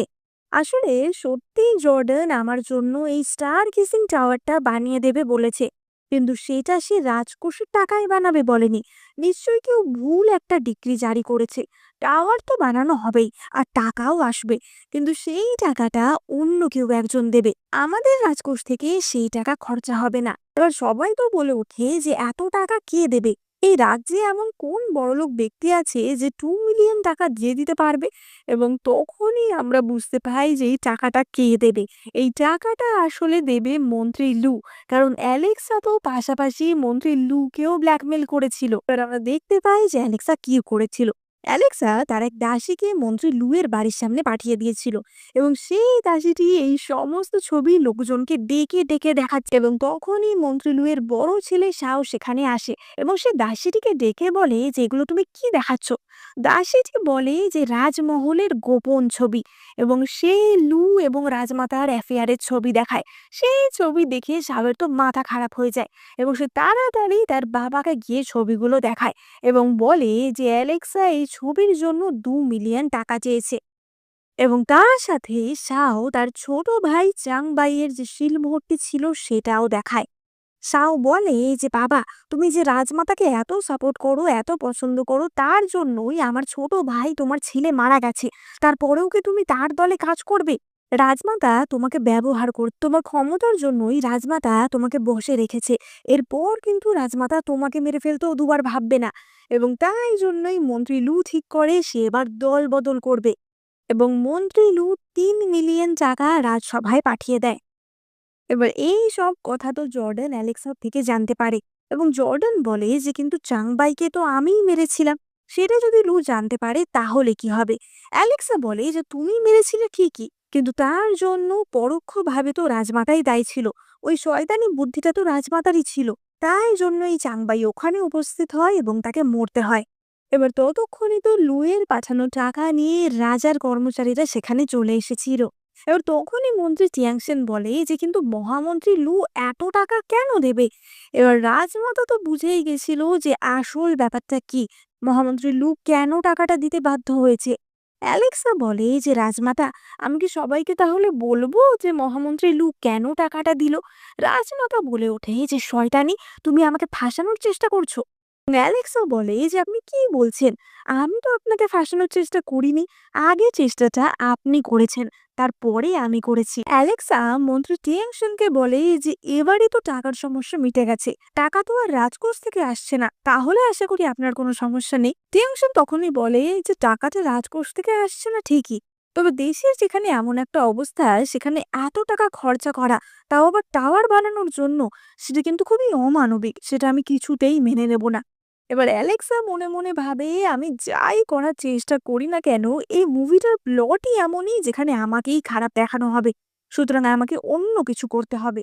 Speaker 1: আসলে সত্যিই জর্ডান আমার জন্য এই স্টার কিসিং টাওয়ারটা বানিয়ে দেবে বলেছে, কিন্তু সেটা সে রাজকোষের টাকায় বানাবে বলেনি। নিশ্চয়ই কেউ ভুল একটা ডিক্রি জারি করেছে। টাওয়ার তো বানানো হবেই আর টাকাও আসবে, কিন্তু সেই টাকাটা অন্য কেউ একজন দেবে, আমাদের রাজকোষ থেকে সেই টাকা খরচা হবে না। এবার সবাই তো বলে ওঠে যে এত টাকা কে দেবে? এই রাজ্যে এমন কোন বড়লোক ব্যক্তি আছে যে ২ মিলিয়ন টাকা দিয়ে দিতে পারবে? এবং তখনই আমরা বুঝতে পাই যে এই টাকাটা কে দেবে। এই টাকাটা আসলে দেবে মন্ত্রী লু, কারণ অ্যালেক্সা তো পাশাপাশি মন্ত্রী লুকেও ব্ল্যাকমেল করেছিল। এবার আমরা দেখতে পাই যে অ্যালেক্সা কি করেছিল। অ্যালেক্সা তার এক দাসীকে মন্ত্রী লুয়ের বাড়ির সামনে পাঠিয়ে দিয়েছিল এবং সেই দাসীটি এই সমস্ত ছবি লোকজনকে ডেকে ডেকে দেখাচ্ছে এবং তখনই মন্ত্রী লুয়ের বড় ছেলে শাও সেখানে আসে এবং সে দাসীটিকে ডেকে বলে যে এগুলো তুমি কি দেখাচ্ছ? দাসীটি বলে যে রাজমহলের গোপন ছবি এবং সে লু এবং রাজমাতার অ্যাফেয়ারের ছবি দেখায়। সেই ছবি দেখে শাওয়ের তো মাথা খারাপ হয়ে যায় এবং সে তাড়াতাড়ি তার বাবাকে গিয়ে ছবিগুলো দেখায় এবং বলে যে অ্যালেক্সা এই ছবির জন্য ২ মিলিয়ন টাকা চেয়েছে। এবং তার সাথে শাও তার ছোট ভাই চাংবাইয়ের যে শিলমোহরটি ছিল সেটাও দেখায়। শাও বলে যে বাবা, তুমি যে রাজমাতাকে এত সাপোর্ট করো, এত পছন্দ করো, তার জন্যই আমার ছোট ভাই তোমার ছেলে মারা গেছে, তারপরেও কি তুমি তার দলে কাজ করবে? রাজমাতা তোমাকে ব্যবহার কর, তোমার ক্ষমতার জন্যই রাজমাতা তোমাকে বসে রেখেছে। এরপর কিন্তু রাজমাতা তোমাকে মেরে ফেলতেও দুবার ভাববে না। এবং তাই জন্যই মন্ত্রী লু ঠিক করে সে এবার দল বদল করবে এবং মন্ত্রী লু ৩ মিলিয়ন টাকা রাজসভায় পাঠিয়ে দেয়। এবার এই সব কথা তো জর্ডান অ্যালেক্সার থেকে জানতে পারে এবং জর্ডান বলে যে কিন্তু চাংবাইকে তো আমিই মেরেছিলাম। সেটা যদি লু জানতে পারে তাহলে কি হবে? অ্যালেক্সা বলে যে তুমি মেরেছিলে ঠিকই, কিন্তু তার জন্য পরোক্ষভাবে তো রাজমাতাই দায়ী ছিল। ওই শয়তানি বুদ্ধিটা তো রাজমাতারই ছিল। তাই জন্য এই চাংবাই ওখানে উপস্থিত হয় এবং তাকে মরতে হয়। এবার ততক্ষণে তো লুয়ের পাঠানো টাকা নিয়ে রাজার কর্মচারীরা সেখানে চলে এসেছিল। এবার তখনই মন্ত্রী টিয়াংশেন বলে যে কিন্তু মহামন্ত্রী লু এত টাকা কেন দেবে? এবার রাজমাতা তো বুঝেই গেছিল যে আসল ব্যাপারটা কি, মহামন্ত্রী লু কেন টাকাটা দিতে বাধ্য হয়েছে। অ্যালেক্সা বলে যে রাজমাতা, আমি কি সবাইকে তাহলে বলবো যে মহামন্ত্রী লু কেন টাকাটা দিল? রাজমাতা বলে ওঠে যে শয়তানি, তুমি আমাকে ফাঁসানোর চেষ্টা করছো। অ্যালেক্সা বলে যে আপনি কি বলছেন? আমি তো আপনাকে ফাঁসানোর চেষ্টা করিনি। আগে চেষ্টাটা আপনি করেছেন, তারপরে আমি করেছি। অ্যালেক্সা মন্ত্রী টিয়াংশনকে বলে যে এবারে তো টাকার সমস্যা মিটে গেছে, টাকা তো আর রাজকোষ থেকে আসছে না, তাহলে আশা করি আপনার কোনো সমস্যা নেই। টিয়াংশন তখনই বলে যে টাকাটা রাজকোষ থেকে আসছে না ঠিকই, তবে দেশের যেখানে এমন একটা অবস্থা, সেখানে এত টাকা খরচা করা, তাও আবার টাওয়ার বানানোর জন্য, সেটা কিন্তু খুবই অমানবিক, সেটা আমি কিছুতেই মেনে নেব না। এবার অ্যালেক্সা মনে মনে ভাবে, আমি যাই করার চেষ্টা করি না কেন, এই মুভিটার প্লটই এমনই যেখানে আমাকেই খারাপ দেখানো হবে, সুতরাং আমাকে অন্য কিছু করতে হবে।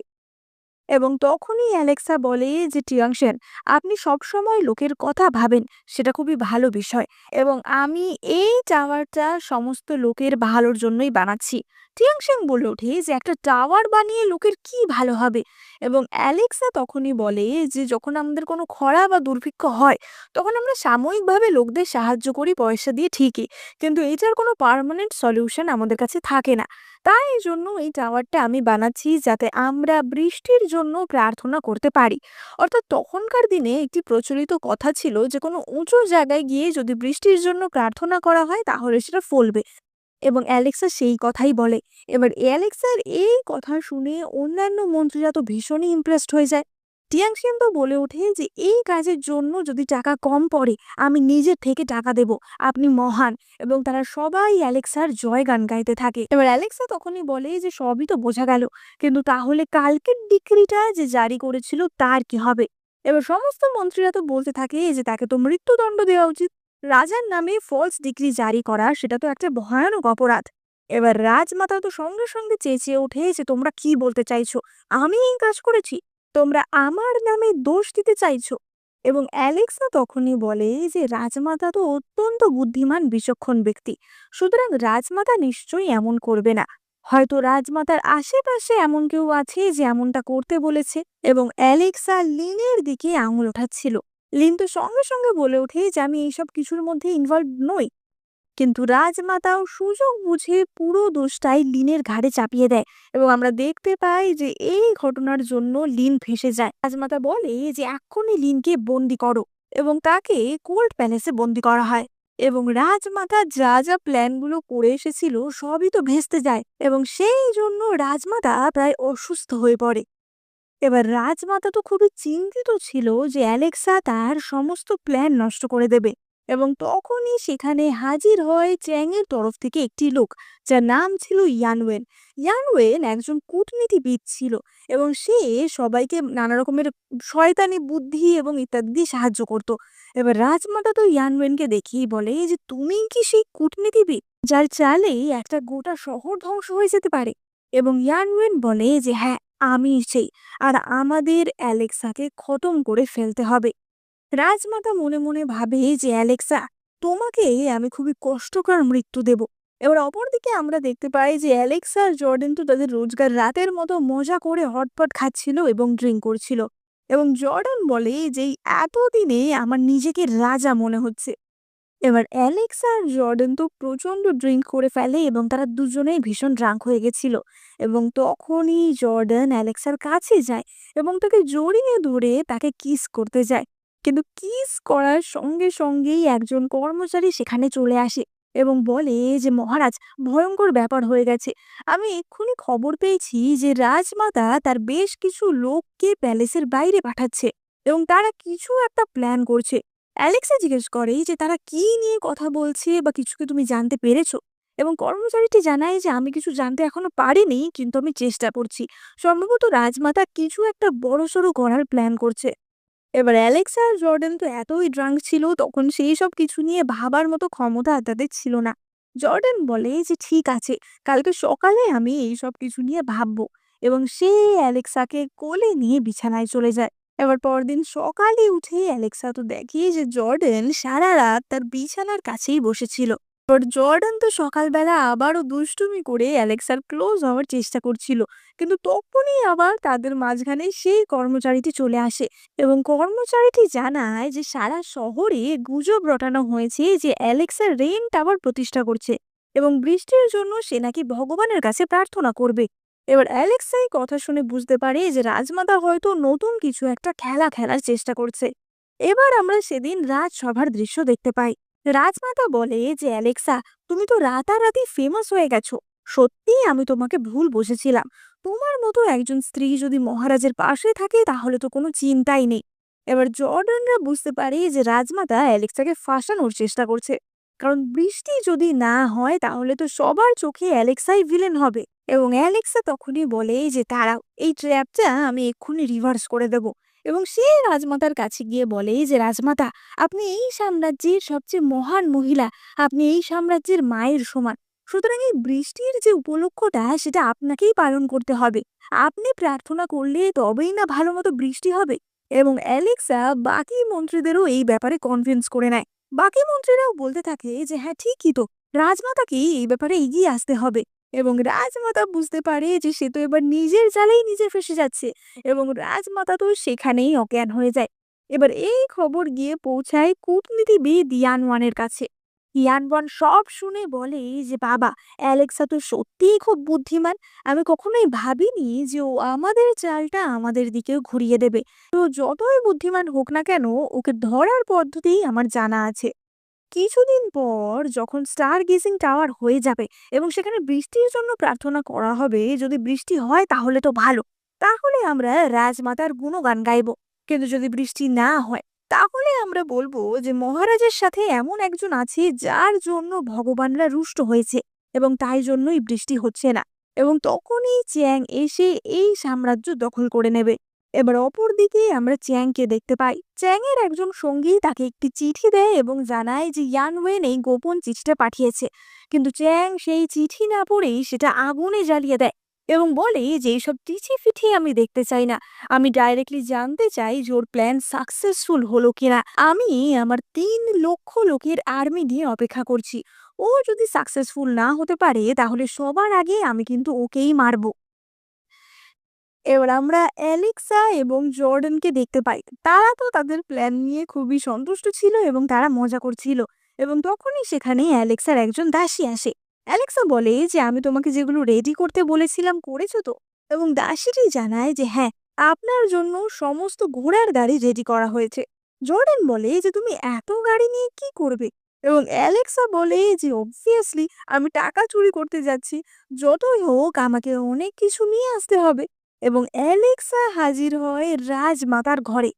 Speaker 1: এবং তখনই অ্যালেক্সা বলে যে টিয়াংশেন, আপনি সবসময় লোকের কথা ভাবেন, সেটা খুবই ভালো বিষয়, এবং আমি এই টাওয়ারটা সমস্ত লোকের ভালোর জন্যই বানাচ্ছি। টিয়াংশেন বলে ওঠে যে একটা টাওয়ার বানিয়ে লোকের কি ভালো হবে? এবং অ্যালেক্সা তখনই বলে যে যখন আমাদের কোনো খরা বা দুর্ভিক্ষ হয়, তখন আমরা সাময়িকভাবে লোকদের সাহায্য করি পয়সা দিয়ে ঠিকই, কিন্তু এটার কোনো পার্মানেন্ট সলিউশন আমাদের কাছে থাকে না। তাই জন্য এই টাওয়ারটা আমি বানাচ্ছি যাতে আমরা বৃষ্টির জন্য প্রার্থনা করতে পারি। অর্থাৎ তখনকার দিনে একটি প্রচলিত কথা ছিল যে কোনো উঁচু জায়গায় গিয়ে যদি বৃষ্টির জন্য প্রার্থনা করা হয় তাহলে সেটা ফলবে, এবং অ্যালেক্সা সেই কথাই বলে। এবার অ্যালেক্সার এই কথা শুনে অন্যান্য মন্ত্রীরা তো ভীষণই ইমপ্রেসড হয়ে যায়। টিয়াংশিয়ান তো বলে ওঠে যে এই কাজের জন্য যদি টাকা কম পড়ে, আমি নিজের থেকে টাকা দেব, আপনি মহান। এবং তারা সবাই অ্যালেক্সার জয়গান গাইতে থাকে। এবার অ্যালেক্সা তখনই বলে যে সবই তো বোঝা গেল, কিন্তু তাহলে কালকের ডিক্রিটা যে জারি করেছিল তার কি হবে? এবার সমস্ত মন্ত্রীরা তো বলতে থাকে যে তাকে তো মৃত্যুদণ্ড দেওয়া উচিত। রাজার নামে ফলস ডিগ্রি জারি করা সেটা তো একটা ভয়ানক অপরাধ। এবার রাজমাতা তো সঙ্গে সঙ্গে চেঁচিয়ে ওঠে যে তোমরা কি বলতে চাইছো? আমি এই কাজ করেছি? তোমরা আমার নামে দোষ দিতে চাইছো? এবং অ্যালেক্সা তখনই বলে যে রাজমাতা তো অত্যন্ত বুদ্ধিমান বিচক্ষণ ব্যক্তি, সুতরাং রাজমাতা নিশ্চয়ই এমন করবে না। হয়তো রাজমাতার আশেপাশে এমন কেউ আছে যে এমনটা করতে বলেছে। এবং অ্যালেক্সা লিনের দিকে আঙুল ওঠাচ্ছিল। লিন তো সঙ্গে সঙ্গে বলে ওঠে যে আমি এইসব কিছুর মধ্যে ইনভলভ নই। কিন্তু রাজমাতাও সুযোগ বুঝে পুরো দোষটাই লিনের ঘাড়ে চাপিয়ে দেয়, এবং আমরা দেখতে পাই যে এই ঘটনার জন্য লিন ফেঁসে যায়। রাজমাতা বলে যে এক্ষুনি লিনকে বন্দি করো, এবং তাকে কোল্ড প্যালেসে বন্দি করা হয়। এবং রাজমাতা যা যা প্ল্যানগুলো করে এসেছিল সবই তো ভেস্তে যায়, এবং সেই জন্য রাজমাতা প্রায় অসুস্থ হয়ে পড়ে। এবার রাজমাতা তো খুবই চিন্তিত ছিল যে অ্যালেক্সা তার সমস্ত প্ল্যান নষ্ট করে দেবে। এবং তখনই সেখানে হাজির হয় চ্যাংয়ের তরফ থেকে একটি লোক, যার নাম ছিল ইয়ানওয়েন। ইয়ানওয়েন একজন কূটনীতিবিদ ছিল, এবং সে সবাইকে নানা রকমের শয়তানি বুদ্ধি এবং ইত্যাদি দিয়ে সাহায্য করত। এবার রাজমাতা তো ইয়ানওয়েনকে দেখেই বলে যে তুমি কি সেই কূটনীতিবিদ যার চালেই একটা গোটা শহর ধ্বংস হয়ে যেতে পারে? এবং ইয়ানওয়েন বলে যে হ্যাঁ, আমি সেই, আর আমাদের অ্যালেক্সাকে খতম করে ফেলতে হবে। রাজমাতা মনে মনে ভাবে যে অ্যালেক্সা, তোমাকে আমি খুবই কষ্টকর মৃত্যু দেব। এবার অপরদিকে আমরা দেখতে পাই যে অ্যালেক্সা আর জর্ডেন তো তাদের রোজগার রাতের মতো মজা করে হটপট খাচ্ছিল এবং ড্রিঙ্ক করছিল। এবং জর্ডান বলে যে এই এতদিনে আমার নিজেকে রাজা মনে হচ্ছে। এবার অ্যালেক্স আর জর্ডন তো প্রচন্ড ড্রিঙ্ক করে ফেলে এবং তারা দুজনেই ভীষণ ড্রাঙ্ক হয়ে গেছিল। এবং তখনই জর্ডন অ্যালেক্সার কাছে যায় এবং তাকে জড়িয়ে ধরে তাকে কিস করতে যায়। কিন্তু কিস করার সঙ্গে সঙ্গেই একজন কর্মচারী সেখানে চলে আসে এবং বলে যে মহারাজ, ভয়ঙ্কর ব্যাপার হয়ে গেছে। আমি এক্ষুনি খবর পেয়েছি যে রাজমাতা তার বেশ কিছু লোককে প্যালেসের বাইরে পাঠাচ্ছে এবং তারা কিছু একটা প্ল্যান করছে। অ্যালেক্সা জিজ্ঞেস করে যে তারা কি নিয়ে কথা বলছে বা কিছু কি তুমি জানতে পেরেছো? এবং কর্মচারীটি জানায় যে আমি কিছু জানতে এখনো পারিনি, কিন্তু আমি চেষ্টা করছি। সম্ভবত রাজমাতা কিছু একটা বড়সড় করার প্ল্যান করছে। এবার অ্যালেক্সা আর জর্ডান তো এতই ড্রাঙ্ক ছিল, তখন সেই সব কিছু নিয়ে ভাবার মতো ক্ষমতা তাদের ছিল না। জর্ডান বলে যে ঠিক আছে, কালকে সকালে আমি এই সব কিছু নিয়ে ভাববো। এবং সে অ্যালেক্সাকে কোলে নিয়ে বিছানায় চলে যায়। এবার পরদিন সকালে উঠে অ্যালেক্সা তো দেখে যে জর্ডান সারা রাত তার বিছানার কাছেই বসেছিল। এবার জর্ডান তো সকালবেলা আবারও দুষ্টুমি করে অ্যালেক্সার ক্লোজ হওয়ার চেষ্টা করছিল, কিন্তু তখনই আবার তাদের মাঝখানে সেই কর্মচারীটি চলে আসে। এবং কর্মচারীটি জানায় যে সারা শহরে গুজব রটানো হয়েছে যে অ্যালেক্সা রেইন টাওয়ার প্রতিষ্ঠা করছে এবং বৃষ্টির জন্য সে নাকি ভগবানের কাছে প্রার্থনা করবে। এবার অ্যালেক্সা এই কথা শুনে বুঝতে পারে যে রাজমাতা হয়তো নতুন কিছু একটা খেলা খেলার চেষ্টা করছে। এবার আমরা সেদিন রাজসভার দৃশ্য দেখতে পাই। রাজমাতা বলে যে অ্যালেক্সা, তুমি তো রাতারাতি ফেমাস হয়ে গেছো। সত্যি আমি তোমাকে ভুল বুঝেছিলাম। তোমার মতো একজন স্ত্রী যদি মহারাজের পাশে থাকে তাহলে তো কোনো চিন্তাই নেই। এবার জর্ডানরা বুঝতে পারে যে রাজমাতা অ্যালেক্সাকে ফাঁসানোর চেষ্টা করছে, কারণ বৃষ্টি যদি না হয় তাহলে তো সবার চোখে অ্যালেক্সাই ভিলেন হবে। এবং অ্যালেক্সা তখনই বলে যে দাঁড়াও, এই ট্র্যাপটা আমি এক্ষুনি রিভার্স করে দেব। এবং সে রাজমাতার কাছে গিয়ে বলে যে রাজমাতা, আপনি এই সাম্রাজ্যের সবচেয়ে মহান মহিলা, আপনি এই সাম্রাজ্যের মায়ের সমান। সুতরাং এই বৃষ্টির যে উপলক্ষটা সেটা আপনাকেই পালন করতে হবে। আপনি প্রার্থনা করলে তবেই না ভালো মতো বৃষ্টি হবে। এবং অ্যালেক্সা বাকি মন্ত্রীদেরও এই ব্যাপারে কনভিন্স করে নেয়। বাকি মন্ত্রীরাও বলতে থাকে যে হ্যাঁ ঠিকই তো, রাজমাতাকে এই ব্যাপারে এগিয়ে আসতে হবে। এবং রাজমাতা বুঝতে পারে যে সে তো এবার নিজের জালেই নিজে ফেসে যাচ্ছে। এবং রাজমাতা তো সেখানেই অজ্ঞান হয়ে যায়। এবার এই খবর গিয়ে পৌঁছায় কূটনীতিবিদ ইয়ানওয়ানের কাছে। ইয়ানওয়ান সব শুনে বলে যে বাবা, অ্যালেক্সা তো সত্যিই খুব বুদ্ধিমান। আমি কখনোই ভাবিনি যে ও আমাদের চালটা আমাদের দিকেও ঘুরিয়ে দেবে। তো যতই বুদ্ধিমান হোক না কেন, ওকে ধরার পদ্ধতি আমার জানা আছে। কিছুদিন পর যখন স্টার গেজিং টাওয়ার হয়ে যাবে এবং সেখানে বৃষ্টির জন্য প্রার্থনা করা হবে, যদি বৃষ্টি হয় তাহলে তো ভালো, তাহলে আমরা রাজমাতার গুণগান গাইবো। কিন্তু যদি বৃষ্টি না হয়, তাহলে আমরা বলবো যে মহারাজের সাথে এমন একজন আছে যার জন্য ভগবানরা রুষ্ট হয়েছে এবং তাই জন্যই বৃষ্টি হচ্ছে না। এবং তখনই চ্যাং এসে এই সাম্রাজ্য দখল করে নেবে। এবার অপরদিকে আমরা চ্যাংকে দেখতে পাই। চ্যাংয়ের একজন সঙ্গী তাকে একটি চিঠি দেয় এবং জানায় যে ইয়ানওয়েন এই গোপন চিঠিটা পাঠিয়েছে। কিন্তু চ্যাং সেই চিঠি না পড়েই সেটা আগুনে জ্বালিয়ে দেয় এবং বলে যে এইসব চিঠি ফিঠি আমি দেখতে চাই না। আমি ডাইরেক্টলি জানতে চাই যে ওর প্ল্যান সাকসেসফুল হলো কিনা। আমি আমার 3 লক্ষ লোকের আর্মি নিয়ে অপেক্ষা করছি। ও যদি সাকসেসফুল না হতে পারে তাহলে সবার আগে আমি কিন্তু ওকেই মারবো। এবার আমরা অ্যালেক্সা এবং জর্ডানকে দেখতে পাই। তারা তো তাদের প্ল্যান নিয়ে খুবই সন্তুষ্ট ছিল এবং তারা মজা করছিল। এবং তখনই সেখানে অ্যালেক্সার একজন দাসী আসে। অ্যালেক্সা বলে যে আমি তোমাকে যেগুলো রেডি করতে বলেছিলাম করেছো তো? এবং দাসীটি জানায় যে হ্যাঁ, আপনার জন্য সমস্ত ঘোড়ার গাড়ি রেডি করা হয়েছে। জর্ডান বলে যে তুমি এত গাড়ি নিয়ে কি করবে? এবং অ্যালেক্সা বলে যে অবভিয়াসলি আমি টাকা চুরি করতে যাচ্ছি। যতই হোক আমাকে অনেক কিছু নিয়ে আসতে হবে। এবং অ্যালেক্সা হাজির হয় রাজমাতার ঘরে।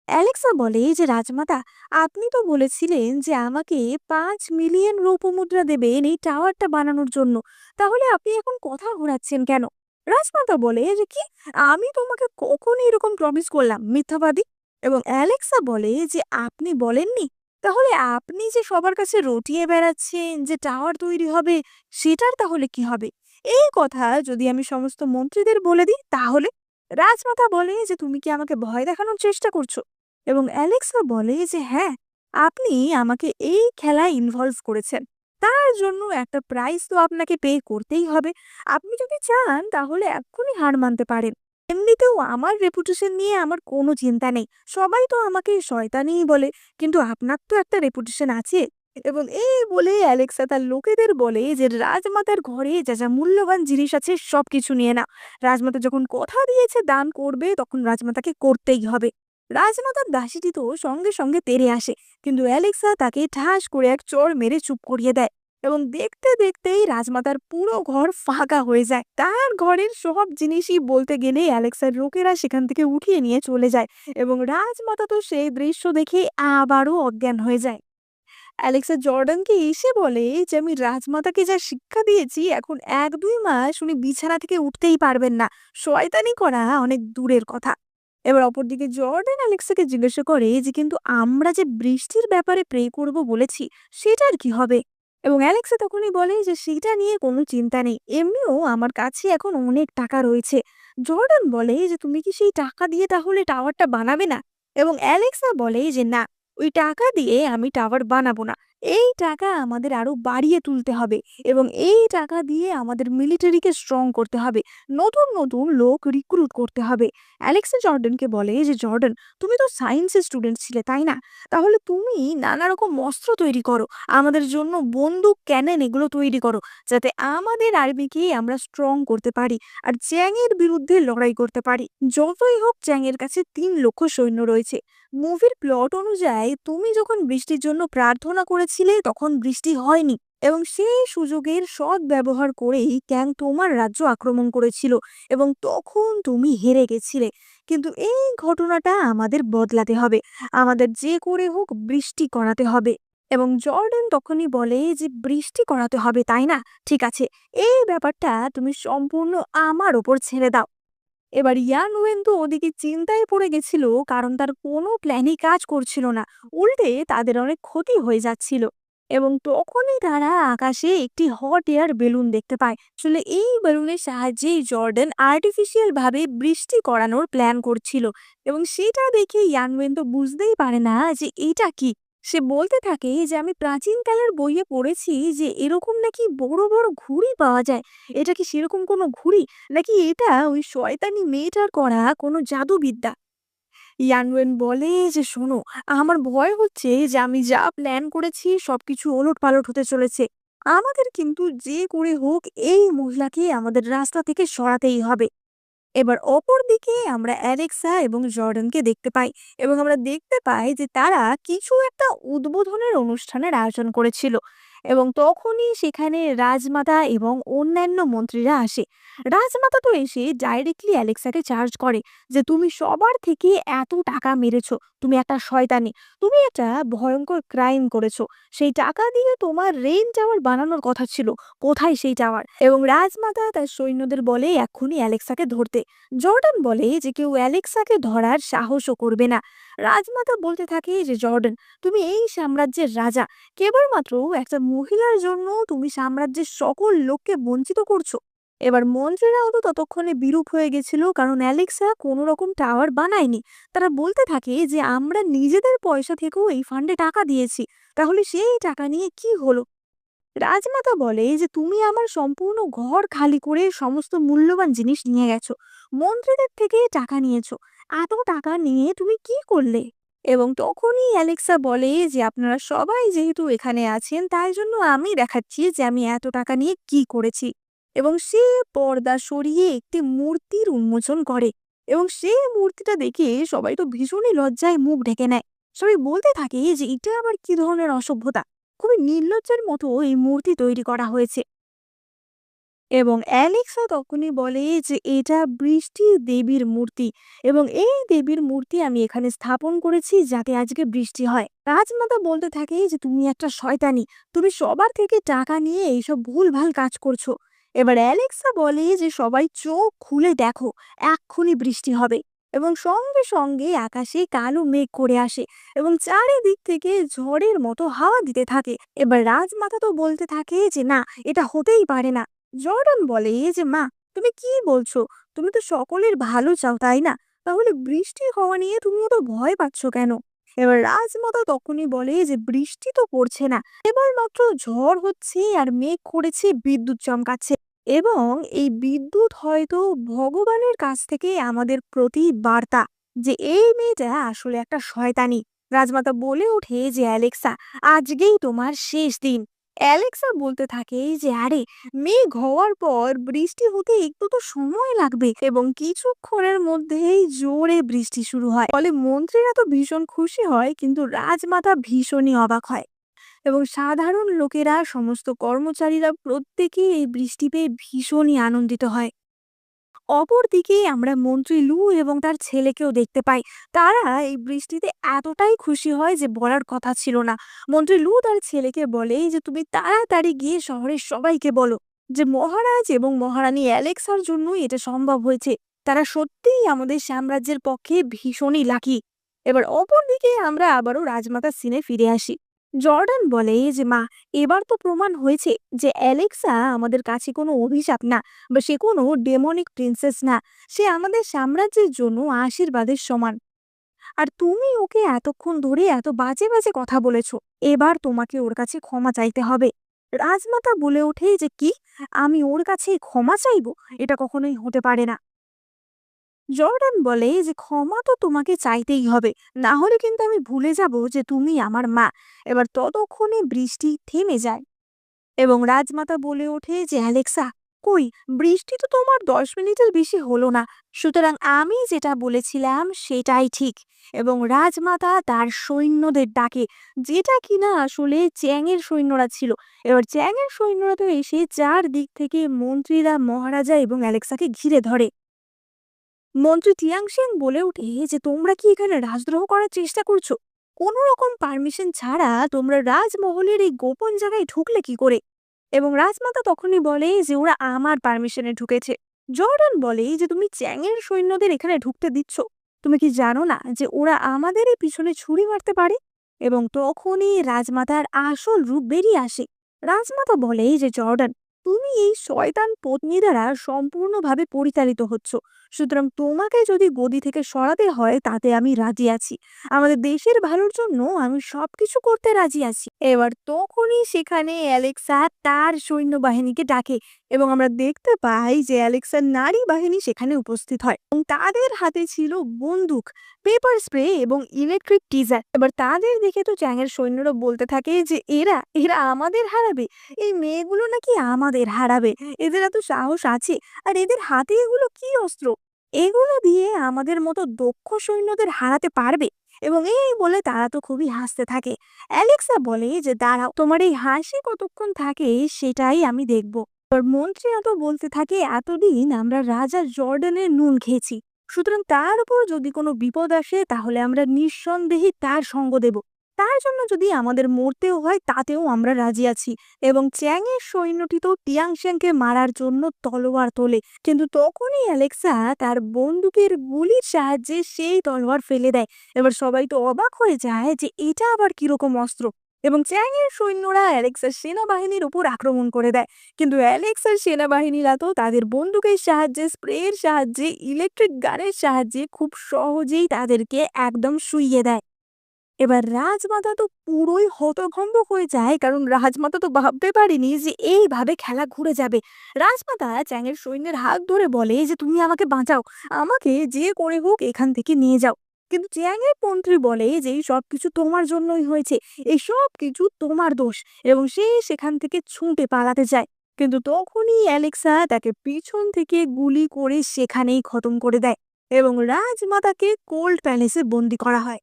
Speaker 1: অ্যালেক্সা বলে যে রাজমাতা, আপনি তো বলেছিলেন যে আমাকে 5 মিলিয়ন রৌপ্যমুদ্রা দেবেন এই টাওয়ারটা বানানোর জন্য। তাহলে আপনি এখন কথা ঘোরাচ্ছেন কেন? রাজমাতা বলে যে কি, আমি তোমাকে কখন এরকম প্রমিস করলাম, মিথ্যাবাদী। এবং অ্যালেক্সা বলে যে আপনি বলেননি? তাহলে আপনি যে সবার কাছে রটিয়ে বেড়াচ্ছেন যে টাওয়ার তৈরি হবে, সেটার তাহলে কি হবে? এই কথা যদি আমি সমস্ত মন্ত্রীদের বলে দিই তাহলে? রাজমাতা বলে যে তুমি কি আমাকে ভয় দেখানোর চেষ্টা করছো? এবং অ্যালেক্সা বলে যে হ্যাঁ, আপনি আমাকে এই খেলায় ইনভলভ করেছেন, তার জন্য একটা প্রাইস তো আপনাকে পে করতেই হবে। আপনি যদি চান তাহলে এক্ষুনি হার মানতে পারেন। এমনিতেও আমার রেপুটেশন নিয়ে আমার কোনো চিন্তা নেই। সবাই তো আমাকে শয়তানিই বলে, কিন্তু আপনার তো একটা রেপুটেশন আছে। এবং এই বলে অ্যালেক্সা তার লোকেদের বলে যে রাজমাতার ঘরে যা যা মূল্যবান জিনিস আছে সবকিছু নিয়ে নাও। রাজমাতা যখন কথা দিয়েছে দান করবে, তখন রাজমাতাকে করতেই হবে। রাজমাতার দাসীটি তো সঙ্গে সঙ্গে তেড়ে আসে, কিন্তু অ্যালেক্সা তাকে ঠাস করে এক চড় মেরে চুপ করিয়ে দেয়। এবং দেখতে দেখতেই রাজমাতার পুরো ঘর ফাঁকা হয়ে যায়। তার ঘরের সব জিনিসই বলতে গেলে অ্যালেক্সার লোকেরা সেখান থেকে উঠিয়ে নিয়ে চলে যায়। এবং রাজমাতা তো সেই দৃশ্য দেখে আবারও অজ্ঞান হয়ে যায়। অ্যালেক্সা জর্ডানকে এসে বলে যে আমি রাজমাতাকে যা শিক্ষা দিয়েছি এখন ১-২ মাস উনি বিছানা থেকে উঠতেই পারবেন না। শয়তানি করা অনেক দূরের কথা। এবার অপরদিকে জর্ডান অ্যালেক্সাকে জিজ্ঞাসা করে যে কিন্তু আমরা যে বৃষ্টির ব্যাপারে প্রে করব বলেছি সেটার কি হবে? এবং অ্যালেক্সা তখনই বলে যে সেটা নিয়ে কোনো চিন্তা নেই, এমনিও আমার কাছে এখন অনেক টাকা রয়েছে। জর্ডান বলে যে তুমি কি সেই টাকা দিয়ে তাহলে টাওয়ারটা বানাবে না? এবং অ্যালেক্সা বলে যে না, ওই টাকা দিয়ে আমি টাওয়ার বানাবো না। এই টাকা আমাদের আরো বাড়িয়ে তুলতে হবে এবং এই টাকা দিয়ে আমাদের মিলিটারিকে স্ট্রং করতে হবে। নতুন নতুন লোক রিক্রুট করতে হবে। অ্যালেক্সা জর্ডানকে বলে যে জর্ডান, তুমি তো সায়েন্সের স্টুডেন্ট ছিলে তাই না? তাহলে তুমি নানা রকম অস্ত্র তৈরি করো, আমাদের জন্য বন্দুক, ক্যানন এগুলো তৈরি করো, যাতে আমাদের আর্মিকে আমরা স্ট্রং করতে পারি আর চ্যাংয়ের বিরুদ্ধে লড়াই করতে পারি। যতই হোক চ্যাংয়ের কাছে ৩ লক্ষ সৈন্য রয়েছে। মুভির প্লট অনুযায়ী তুমি যখন বৃষ্টির জন্য প্রার্থনা করেছিলে তখন বৃষ্টি হয়নি এবং সেই সুযোগের সৎ ব্যবহার করেই ক্যাং তোমার রাজ্য আক্রমণ করেছিল এবং তখন তুমি হেরে গেছিলে। কিন্তু এই ঘটনাটা আমাদের বদলাতে হবে, আমাদের যে করে হোক বৃষ্টি করাতে হবে। এবং জর্ডান তখনই বলে যে বৃষ্টি করাতে হবে তাই না, ঠিক আছে, এই ব্যাপারটা তুমি সম্পূর্ণ আমার ওপর ছেড়ে দাও। এবার ইয়ান ওয়েন তো ওদিকে চিন্তায় পড়ে গেছিল, কারণ তার কোনো প্ল্যানই কাজ করছিল না, উল্টে তাদের অনেক ক্ষতি হয়ে যাচ্ছিল। এবং তখনই তারা আকাশে একটি হট এয়ার বেলুন দেখতে পায়। আসলে এই বেলুনের সাহায্যেই জর্ডান আর্টিফিশিয়াল ভাবে বৃষ্টি করানোর প্ল্যান করছিল এবং সেটা দেখে ইয়ান ওয়েন তো বুঝতেই পারে না যে এটা কি। সে বলতে থাকে যে আমি প্রাচীনকালের বইয়ে পড়েছি যে এরকম নাকি বড় বড় ঘুড়ি পাওয়া যায়। এটা কি সেরকম কোনো ঘুড়ি, নাকি এটা ওই শয়তানি মেয়েটার করা কোনো জাদুবিদ্যা? ইয়ানওয়েন বলে যে শোনো, আমার ভয় হচ্ছে যে আমি যা প্ল্যান করেছি সবকিছু ওলটপালট হতে চলেছে। আমাদের কিন্তু যে করে হোক এই মহিলাকে আমাদের রাস্তা থেকে সরাতেই হবে। এবার অপরদিকে আমরা অ্যালেক্সা এবং জর্ডানকে দেখতে পাই এবং আমরা দেখতে পাই যে তারা কিছু একটা উদ্বোধনের অনুষ্ঠানের আয়োজন করেছিল এবং তখনই সেখানে রাজমাতা এবং অন্যান্য মন্ত্রীরা আসে। রাজমাতা তো এসে ডাইরেক্টলি অ্যালেক্সাকে চার্জ করে যে তুমি সবার থেকে এত টাকা মেরেছো, তুমি একটা শয়তানি, তুমি একটা ভয়ঙ্কর ক্রাইম করেছো। সেই টাকা দিয়ে তোমার রেইন টাওয়ার বানানোর কথা ছিল, কোথায় সেই টাওয়ার? এবং রাজমাতা তার সৈন্যদের বলে এক্ষুনি অ্যালেক্সাকে ধরতে। জর্ডান বলে যে কেউ অ্যালেক্সাকে ধরার সাহসও করবে না। রাজমাতা বলতে থাকে যে জর্ডান, তুমি এই সাম্রাজ্যের রাজা, কেবলমাত্র একটা মহিলার জন্য তুমি সাম্রাজ্যের সকল লোককে বঞ্চিত করছো। এবার মন্ত্রীরাও তো ততক্ষণে বিরূপ হয়ে গেছিল, কারণ অ্যালেক্সা কোনো রকম টাওয়ার বানায়নি। তারা বলতে থাকে যে আমরা নিজেদের পয়সা থেকেও এই ফান্ডে টাকা দিয়েছি, তাহলে সেই টাকা নিয়ে কি হলো? রাজমাতা বলে যে তুমি আমার সম্পূর্ণ ঘর খালি করে সমস্ত মূল্যবান জিনিস নিয়ে গেছো, মন্ত্রীদের থেকে টাকা নিয়েছো, এত টাকা নিয়ে তুমি কি করলে? এবং তখনই অ্যালেক্সা বলে যে আপনারা সবাই যেহেতু এখানে আছেন তাই জন্য আমি দেখাচ্ছি যে আমি এত টাকা নিয়ে কি করেছি। এবং সে পর্দা সরিয়ে একটি মূর্তির উন্মোচন করে এবং সেই মূর্তিটা দেখে সবাই তো ভীষণই লজ্জায় মুখ ঢেকে নেয়। সবাই বলতে থাকে যে এটা আবার কি ধরনের অসভ্যতা, খুবই নির্লজ্জের মতো এই মূর্তি তৈরি করা হয়েছে। এবং অ্যালেক্সা তখনই বলে যে এটা বৃষ্টির দেবীর মূর্তি এবং এই দেবীর মূর্তি আমি এখানে স্থাপন করেছি যাতে আজকে বৃষ্টি হয়। রাজমাতা বলতে থাকে যে তুমি একটা শয়তানি, তুমি সবার থেকে টাকা নিয়ে এইসব ভুলভাল কাজ করছো। এবার অ্যালেক্সা বলে যে সবাই চোখ খুলে দেখো, এক্ষুনি বৃষ্টি হবে। এবং সঙ্গে সঙ্গে আকাশে কালো মেঘ করে আসে এবং চারিদিক থেকে ঝড়ের মতো হাওয়া দিতে থাকে। এবার রাজমাতা তো বলতে থাকে যে না, এটা হতেই পারে না। জর্ডান বলে যে মা, তুমি কি বলছো? তুমি তো সকলের ভালো চাও তাই না? তাহলে বৃষ্টি হওয়া নিয়ে তুমি তো ভয় পাচ্ছ কেন? এবার রাজমাতা তখনই বলে যে বৃষ্টি তো পড়ছে না, কেবলমাত্র ঝড় হচ্ছে আর মেঘ করেছে, বিদ্যুৎ চমকাচ্ছে এবং এই বিদ্যুৎ হয়তো ভগবানের কাছ থেকে আমাদের প্রতি বার্তা যে এই মেয়েটা আসলে একটা শয়তানি। রাজমাতা বলে ওঠে যে অ্যালেক্সা, আজকেই তোমার শেষ দিন। অ্যালেক্সা বলতে থাকে যে আরে, মেঘ হওয়ার পর বৃষ্টি হতে একটু তো সময় লাগবে এবং কিছুক্ষণের মধ্যেই জোরে বৃষ্টি শুরু হয়। ফলে মন্ত্রীরা তো ভীষণ খুশি হয়, কিন্তু রাজমাতা ভীষণই অবাক হয় এবং সাধারণ লোকেরা, সমস্ত কর্মচারীরা প্রত্যেকেই এই বৃষ্টি পেয়ে ভীষণই আনন্দিত হয়। অপরদিকে আমরা মন্ত্রী লু এবং তার ছেলেকেও দেখতে পাই। তারা এই বৃষ্টিতে এতটাই খুশি হয় যে বলার কথা ছিল না। মন্ত্রী লু তার ছেলেকে বলে যে তুমি তাড়াতাড়ি গিয়ে শহরের সবাইকে বলো যে মহারাজ এবং মহারানী অ্যালেক্সার জন্যই এটা সম্ভব হয়েছে। তারা সত্যিই আমাদের সাম্রাজ্যের পক্ষে ভীষণই লাকি। এবার অপরদিকে আমরা আবারও রাজমাতার সিনে ফিরে আসি। জর্ডান বলে যে মা, এবার তো প্রমাণ হয়েছে যে অ্যালেক্সা আমাদের কাছে কোনো অভিশাপ না, বা সে কোনো ডেমনিক প্রিন্সেস না। সে আমাদের সাম্রাজ্যের জন্য আশীর্বাদের সমান। আর তুমি ওকে এতক্ষণ ধরে এত বাজে বাজে কথা বলেছো, এবার তোমাকে ওর কাছে ক্ষমা চাইতে হবে। রাজমাতা বলে ওঠে যে কি, আমি ওর কাছে ক্ষমা চাইবো? এটা কখনোই হতে পারে না। জর্ডান বলে যে ক্ষমা তো তোমাকে চাইতেই হবে, না হলে কিন্তু আমি ভুলে যাব যে তুমি আমার মা। এবার ততক্ষণে বৃষ্টি থেমে যায় এবং রাজমাতা বলে ওঠে যে অ্যালেক্সা, কই, বৃষ্টি তো তোমার 10 মিনিটের বেশি হলো না, সুতরাং আমি যেটা বলেছিলাম সেটাই ঠিক। এবং রাজমাতা তার সৈন্যদের ডাকে, যেটা কিনা আসলে চ্যাংয়ের সৈন্যরা ছিল। এবার চ্যাংয়ের সৈন্যরা তো এসে চারদিক থেকে মন্ত্রীরা, মহারাজা এবং অ্যালেক্সাকে ঘিরে ধরে। মন্ত্রী টিয়াংশেন বলে ওঠে যে তোমরা কি এখানে রাজদ্রোহ করার চেষ্টা করছো? কোনো রকম পারমিশন ছাড়া তোমরা রাজমহলের এই গোপন জায়গায় ঢুকলে কি করে? এবং রাজমাতা তখনই বলে যে ওরা আমার পারমিশনে ঢুকেছে। জর্ডান বলে যে তুমি চ্যাংয়ের সৈন্যদের এখানে ঢুকতে দিচ্ছ? তুমি কি জানো না যে ওরা আমাদেরই পিছনে ছুরি মারতে পারে? এবং তখনই রাজমাতার আসল রূপ বেরিয়ে আসে। রাজমাতা বলে যে জর্ডান, তুমি এই শয়তান পত্নী দ্বারা সম্পূর্ণভাবে পরিচালিত হচ্ছ, সুতরাং তোমাকে যদি গদি থেকে সরাতে হয় তাতে আমি রাজি আছি। আমাদের দেশের ভালোর জন্য আমি সবকিছু করতে রাজি আছি। এবার তখনই সেখানে অ্যালেক্সা তার সৈন্যবাহিনীকে ডাকে এবং আমরা দেখতে পাই যে অ্যালেক্সার নারী বাহিনী সেখানে উপস্থিত হয় এবং তাদের হাতে ছিল বন্দুক, পেপার স্প্রে এবং ইলেকট্রিক টিজার। এবার তাদের দেখে তো চ্যাংয়ের সৈন্যরা বলতে থাকে যে এরা এরা আমাদের হারাবে, এই মেয়েগুলো নাকি আমাদের হারাবে, এদের এত সাহস আছে, আর এদের হাতে এগুলো কি অস্ত্র, এগুলো দিয়ে আমাদের মতো দক্ষ সৈন্যদের হারাতে পারবে? এবং এই বলে তারা তো খুবই হাসতে থাকে। অ্যালেক্সা বলে যে দাঁড়াও, তোমার এই হাসি কতক্ষণ থাকে সেটাই আমি দেখব। এবার মন্ত্রীরা তো বলতে থাকে এতদিন আমরা রাজা জর্ডানের নুন খেয়েছি, সুতরাং তার উপর যদি কোনো বিপদ আসে তাহলে আমরা নিঃসন্দেহে তার সঙ্গ দেব। তার জন্য যদি আমাদের মরতেও হয় তাতেও আমরা রাজি আছি। এবং চ্যাংয়ের সৈন্যটি তো টিয়াংশেনকে মারার জন্য তলোয়ার তোলে, কিন্তু তখনই অ্যালেক্সা তার বন্দুকের গুলির সাহায্যে সেই তলোয়ার ফেলে দেয়। এবার সবাই তো অবাক হয়ে যায় যে এটা আবার কিরকম অস্ত্র। এবং চ্যাংয়ের সৈন্যরা অ্যালেক্সার সেনাবাহিনীর উপর আক্রমণ করে দেয়, কিন্তু অ্যালেক্সার সেনাবাহিনীরা তো তাদের বন্দুকের সাহায্যে, স্প্রের সাহায্যে, ইলেকট্রিক গানের সাহায্যে খুব সহজেই তাদেরকে একদম শুইয়ে দেয়। এবার রাজমাতা তো পুরোই হতভম্ব হয়ে যায়, কারণ রাজমাতা তো ভাবতে পারেনি যে এইভাবে খেলা ঘুরে যাবে। রাজমাতা চ্যাংয়ের সৈন্যের হাত ধরে বলে যে তুমি আমাকে বাঁচাও, আমাকে যে করে হোক এখান থেকে নিয়ে যাও। কিন্তু চ্যাংয়ের মন্ত্রী বলে যে এই সবকিছু তোমার জন্যই হয়েছে, এই সব কিছু তোমার দোষ। এবং সে সেখান থেকে ছুটে পালাতে যায়, কিন্তু তখনই অ্যালেক্সা তাকে পিছন থেকে গুলি করে সেখানেই খতম করে দেয় এবং রাজমাতাকে কোল্ড প্যালেসে বন্দি করা হয়।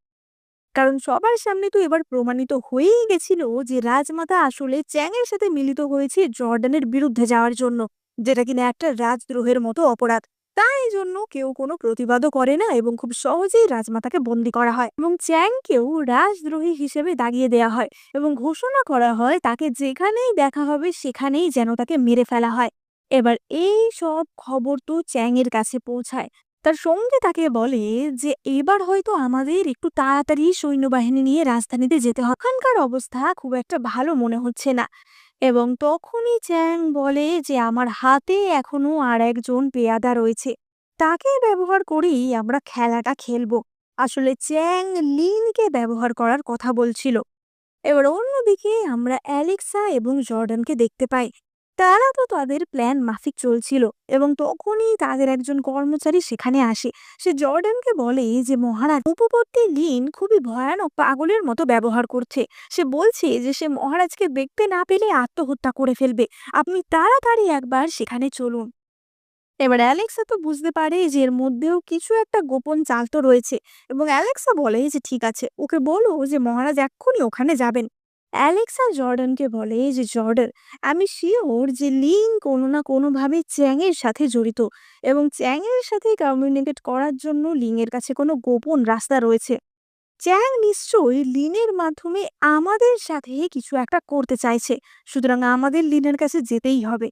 Speaker 1: কারণ সবার সামনে তো এবার প্রমাণিত হয়েই গেছিল যে রাজমাতা আসলে চ্যাংয়ের সাথে মিলিত হয়েছে জর্ডানের বিরুদ্ধে যাওয়ার জন্য, যেটা কিনা একটা রাজদ্রোহের মতো অপরাধ। তাই জন্য কেউ কোনো প্রতিবাদও করে না এবং খুব সহজেই রাজমাতাকে বন্দি করা হয় এবং চ্যাংকেও রাজদ্রোহী হিসেবে দাগিয়ে দেওয়া হয় এবং ঘোষণা করা হয় তাকে যেখানেই দেখা হবে সেখানেই যেন তাকে মেরে ফেলা হয়। এবার এই সব খবর তো চ্যাংয়ের কাছে পৌঁছায়। তার সঙ্গে তাকে বলে যে এবার হয়তো আমাদের একটু তাড়াতাড়ি সৈন্যবাহিনী নিয়ে রাজধানীতে যেতে হবে, ওখানকার অবস্থা খুব একটা ভালো মনে হচ্ছে না। এবং তখনই চ্যাং বলে যে আমার হাতে এখনো আর একজন পেয়াদা রয়েছে, তাকে ব্যবহার করেই আমরা খেলাটা খেলবো। আসলে চ্যাং লিনকে ব্যবহার করার কথা বলছিল। এবার অন্যদিকে আমরা অ্যালেক্সা এবং জর্ডানকে দেখতে পাই। তারা তো তাদের প্ল্যান মাফিক চলছিল এবং তখনই তাদের একজন কর্মচারী সেখানে আসে। সে জর্ডানকে বলে যে মহারাজ, উপপত্তি লিন খুবই ভয়ানক পাগলের মতো ব্যবহার করছে। সে বলছে যে সে মহারাজকে দেখতে না পেলে আত্মহত্যা করে ফেলবে, আপনি তাড়াতাড়ি একবার সেখানে চলুন। এবার অ্যালেক্সা তো বুঝতে পারে যে এর মধ্যেও কিছু একটা গোপন চাল তো রয়েছে এবং অ্যালেক্সা বলে যে ঠিক আছে, ওকে বলো যে মহারাজ এক্ষুনি ওখানে যাবেন। অ্যালেক্সা জর্ডানকে বলে যে জর্ডান, আমি শিওর যে লিন কোনো না কোনোভাবে চ্যাংয়ের সাথে জড়িত এবং চ্যাংয়ের সাথে কমিউনিকেট করার জন্য লিংয়ের কাছে কোনো গোপন রাস্তা রয়েছে। চ্যাং নিশ্চয়ই লিনের মাধ্যমে আমাদের সাথে কিছু একটা করতে চাইছে, সুতরাং আমাদের লিনের কাছে যেতেই হবে।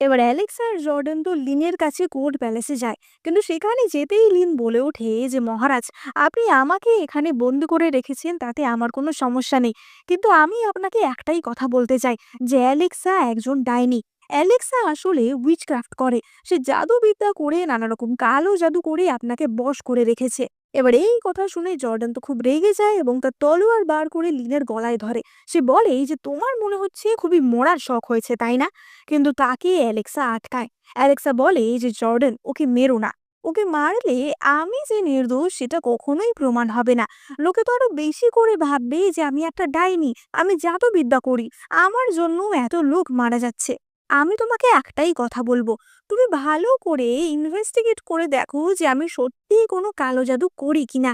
Speaker 1: এবার অ্যালেক্স আর জর্ডন তো লিনের কাছে কোর্ট প্যালেসে যায়, কিন্তু সেখানে যেতেই লিন বলে ওঠে যে মহারাজ, আপনি আমাকে এখানে বন্দি করে রেখেছেন তাতে আমার কোনো সমস্যা নেই, কিন্তু আমি আপনাকে একটাই কথা বলতে চাই যে অ্যালেক্সা একজন ডাইনি। অ্যালেক্সা আসলে উইচক্রাফট করে, সে জাদুবিদ্যা করে নানা রকম কালো জাদু করে আপনাকে বশ করে রেখেছে। এবার এই কথা শুনে জর্ডান তো খুব রেগে যায় এবং তার তলোয়ার বার করে লিনের গলায় ধরে। সে বলে যে তোমার মনে হচ্ছে খুবই মরার শখ হয়েছে তাই না, কিন্তু তাকে অ্যালেক্সা আটকায়। অ্যালেক্সা বলে যে জর্ডান, ওকে মেরো না, ওকে মারলে আমি যে নির্দোষ সেটা কখনোই প্রমাণ হবে না। লোকে তো আরো বেশি করে ভাববে যে আমি একটা ডাইনি, আমি জাদুবিদ্যা করি, আমার জন্য এত লোক মারা যাচ্ছে। আমি তোমাকে একটাই কথা বলবো, তুমি ভালো করে ইনভেস্টিগেট করে দেখো যে আমি সত্যিই কোনো কালো জাদু করি কিনা।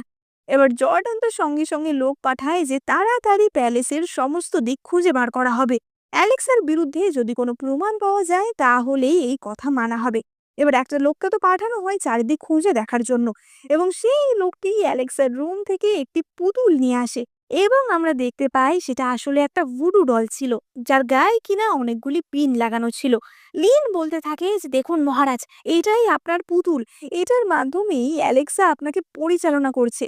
Speaker 1: এবার জর্ডান তো সঙ্গে সঙ্গে লোক পাঠায় যে তাড়াতাড়ি প্যালেসের সমস্ত দিক খুঁজে বার করা হবে। অ্যালেক্সার বিরুদ্ধে যদি কোনো প্রমাণ পাওয়া যায় তাহলেই এই কথা মানা হবে। এবার একটা লোককে তো পাঠানো হয় চারিদিক খুঁজে দেখার জন্য, এবং সেই লোকটি অ্যালেক্সার রুম থেকে একটি পুতুল নিয়ে আসে এবং আমরা দেখতে পাই সেটা আসলে একটা ভুডু ডল ছিল, যার গায়ে কিনা অনেকগুলি পিন লাগানো ছিল। লিন বলতে থাকে যে দেখুন মহারাজ, এটাই আপনার পুতুল, এটার মাধ্যমেই অ্যালেক্সা আপনাকে পরিচালনা করছে।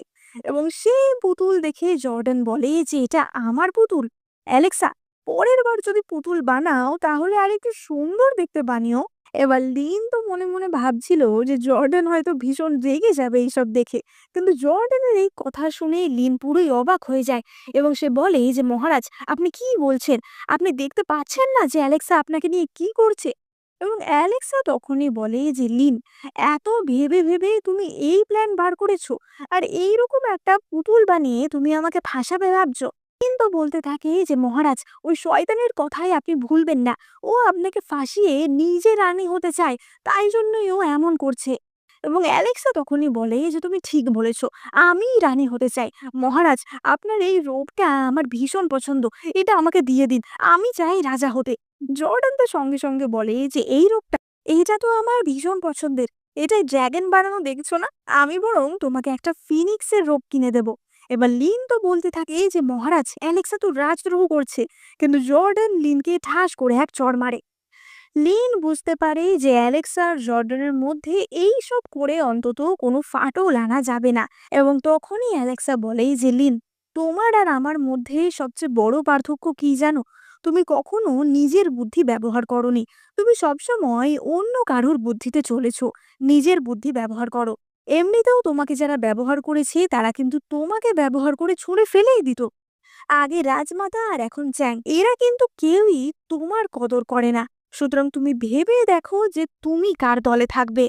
Speaker 1: এবং সেই পুতুল দেখে জর্ডান বলে যে এটা আমার পুতুল। অ্যালেক্সা, পরের বার যদি পুতুল বানাও তাহলে আরেকটু সুন্দর দেখতে বানিও। এবার লিন তো মনে মনে ভাবছিল যে জর্ডান হয়তো ভীষণ রেগে যাবে এইসব দেখে, কিন্তু জর্ডানের এই কথা শুনে লিন পুরোই অবাক হয়ে যায় এবং সে বলে যে মহারাজ, আপনি কি বলছেন? আপনি দেখতে পাচ্ছেন না যে অ্যালেক্সা আপনাকে নিয়ে কি করছে? এবং অ্যালেক্সা তখনই বলে যে লিন, এত ভেবে ভেবে তুমি এই প্ল্যান বার করেছো, আর এইরকম একটা পুতুল বানিয়ে তুমি আমাকে ফাঁসাবে ভাবছো? কিন্তু বলতে থাকে যে মহারাজ, ওই শয়তানের কথাই আপনি ভুলবেন না, ও আপনাকে ফাঁসিয়ে নিজে রানী হতে চায়, তাই জন্যই ও এমন করছে। এবং অ্যালেক্সা তখনই বলে যে তুমি ঠিক বলেছো, আমি রানী হতে চাই। মহারাজ, আপনার এই রোগটা আমার ভীষণ পছন্দ, এটা আমাকে দিয়ে দিন, আমি চাই রাজা হতে। জর্ডান তো সঙ্গে সঙ্গে বলে যে এই রোগটা, এটা তো আমার ভীষণ পছন্দের, এটাই ড্র্যাগন বানানো দেখছো না, আমি বরং তোমাকে একটা ফিনিক্সের রোগ কিনে দেব। এবার লিন তো বলতে থাকে যে মহারাজ, অ্যালেক্সা তো রাজদ্রোহ করছে, কিন্তু জর্ডান লিনকে ঠাস করে এক চড় মারে। লিন বুঝতে পারে যে অ্যালেক্সা আর জর্ডানের মধ্যে এই সব করে অন্তত কোনো ফাটল আনা যাবে না, এবং তখনই অ্যালেক্সা বলে যে লিন, তোমার আর আমার মধ্যে সবচেয়ে বড় পার্থক্য কি জানো? তুমি কখনো নিজের বুদ্ধি ব্যবহার করনি, তুমি সবসময় অন্য কারোর বুদ্ধিতে চলেছো, নিজের বুদ্ধি ব্যবহার করো। এমনিতেও তোমাকে যারা ব্যবহার করেছে তারা কিন্তু তোমাকে ব্যবহার করে ছুঁড়ে ফেলেই দিত। আগে রাজমাতা আর এখন চ্যাং, এরা কিন্তু কেউই তোমার কদর করে না, সুতরাং তুমি ভেবে দেখো যে তুমি কার দলে থাকবে।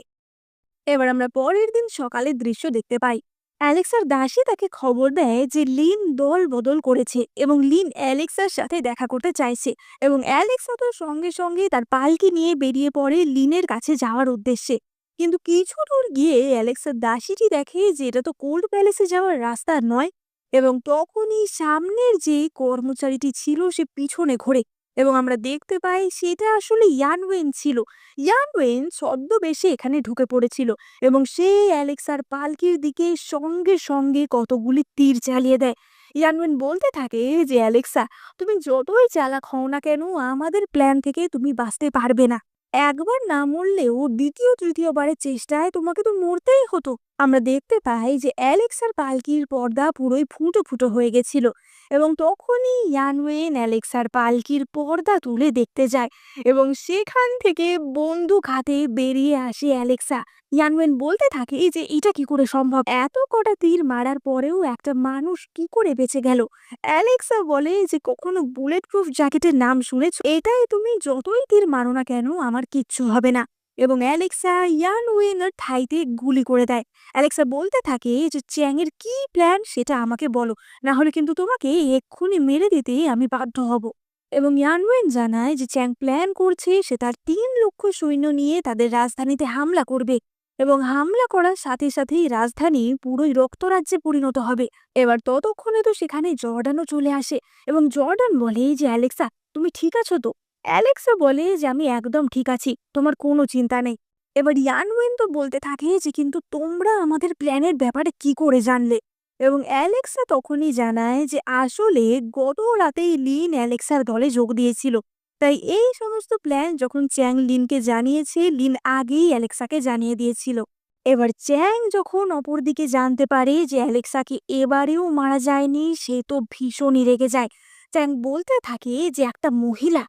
Speaker 1: এবার আমরা পরের দিন সকালের দৃশ্য দেখতে পাই। অ্যালেক্সার দাসী তাকে খবর দেয় যে লিন দল বদল করেছে এবং লিন অ্যালেক্সার সাথে দেখা করতে চাইছে, এবং অ্যালেক্সা তো সঙ্গে সঙ্গে তার পালকি নিয়ে বেরিয়ে পড়ে লিনের কাছে যাওয়ার উদ্দেশ্যে। কিন্তু কিছু দূর গিয়ে অ্যালেক্সার দাসীটি দেখে যে এটা তো কোল্ড প্যালেসে যাওয়ার রাস্তা নয়, এবং তখনই সামনের যে কর্মচারীটি ছিল সে পিছনে ঘোরে এবং আমরা দেখতে পাই সেটা আসলে ইয়ানওয়েন ছিল। ইয়ানওয়েন ছদ্মবেশে এখানে ঢুকে পড়েছিল এবং সে অ্যালেক্সার পালকির দিকে সঙ্গে সঙ্গে কতগুলি তীর চালিয়ে দেয়। ইয়ানওয়েন বলতে থাকে যে অ্যালেক্সা, তুমি যতই চালাক হও না কেন, আমাদের প্ল্যান থেকে তুমি বাঁচতে পারবে না। একবার না মরলেও দ্বিতীয় তৃতীয়বারের চেষ্টায় তোমাকে তো মরতেই হতো। আমরা দেখতে পাই যে অ্যালেক্সার পালকির পর্দা পুরোই ফুটো ফুটো হয়ে গেছিল, এবং তখনই ইয়ানওয়েন অ্যালেক্সার পালকির পর্দা তুলে দেখতে যায় এবং সেখান থেকে বন্দুক হাতে বেরিয়ে আসে অ্যালেক্সা। ইয়ানওয়েন বলতে থাকে যে এটা কি করে সম্ভব, এত কটা তীর মারার পরেও একটা মানুষ কি করে বেঁচে গেল? অ্যালেক্সা বলে যে কখনো বুলেট প্রুফ জ্যাকেটের নাম শুনেছ? এটাই তুমি যতই তীর মারো না কেন আমার কিচ্ছু হবে না। এবং অ্যালেক্সা ইয়ানওয়েনের থাইতে গুলি করে দেয়। অ্যালেক্সা বলতে থাকে যে চ্যাংয়ের কি প্ল্যান সেটা আমাকে বলো, না হলে কিন্তু তোমাকে এক্ষুনি মেরে দিতে আমি বাধ্য হব। এবং ইয়ানওয়েন জানায় যে চ্যাং প্ল্যান করছে সে তার 3 লক্ষ সৈন্য নিয়ে তাদের রাজধানীতে হামলা করবে। এবং হামলা করার সাথে সাথেই রাজধানী পুরোই রক্তরাজ্যে পরিণত হবে। এবার ততক্ষণে তো সেখানে জর্ডানও চলে আসে এবং জর্ডান বলে যে অ্যালেক্সা, তুমি ঠিক আছো তো? অ্যালেক্সা বলে যে আমি একদম ঠিক আছি, তোমার কোনো চিন্তা নেই। এবার ইয়ানওয়েন তো বলতে থাকে যে কিন্তু তোমরা আমাদের প্ল্যানের ব্যাপারে কি করে জানলে? এবং অ্যালেক্সা তখনই জানায় যে আসলে গত রাতেই লিন অ্যালেক্সার দলে যোগ দিয়েছিল। তাই এই সমস্ত প্ল্যান যখন চ্যাং লিনকে জানিয়েছে, লিন আগেই অ্যালেক্সাকে জানিয়ে দিয়েছিল। এবার চ্যাং যখন অপরদিকে জানতে পারে যে অ্যালেক্সাকে এবারেও মারা যায়নি, সে তো ভীষণই রেগে যায়। চ্যাং বলতে থাকে যে একটা মহিলা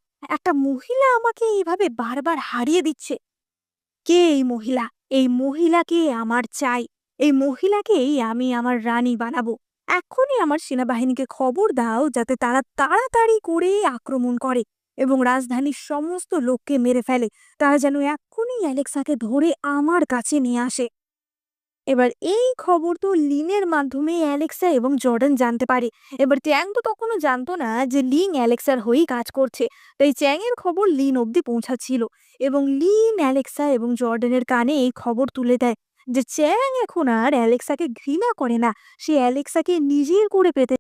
Speaker 1: আমাকে এইভাবে বারবার হারিয়ে দিচ্ছে। কে এই মহিলা? এই মহিলাকে আমার চাই। এই মহিলাকেই আমি আমার রানী বানাবো। এক্ষুনি আমার সেনাবাহিনীকে খবর দাও যাতে তারা তাড়াতাড়ি করে আক্রমণ করে এবং রাজধানীর সমস্ত লোককে মেরে ফেলে। তারা যেন এক্ষুনি অ্যালেক্সাকে ধরে আমার কাছে নিয়ে আসে। এবার এই খবর তো লিনের মাধ্যমে অ্যালেক্সা এবং জর্ডান জানতে পারে। এবার চ্যাং তো তখনও জানতো না যে লিন অ্যালেক্সার হয়েই কাজ করছে। তাই চ্যাং এর খবর লিন অব্দি পৌঁছাচ্ছিল এবং লিন অ্যালেক্সা এবং জর্ডানের কানে এই খবর তুলে দেয় যে চ্যাং এখন আর অ্যালেক্সাকে ঘৃণা করে না, সে অ্যালেক্সাকে নিজের করে পেতে,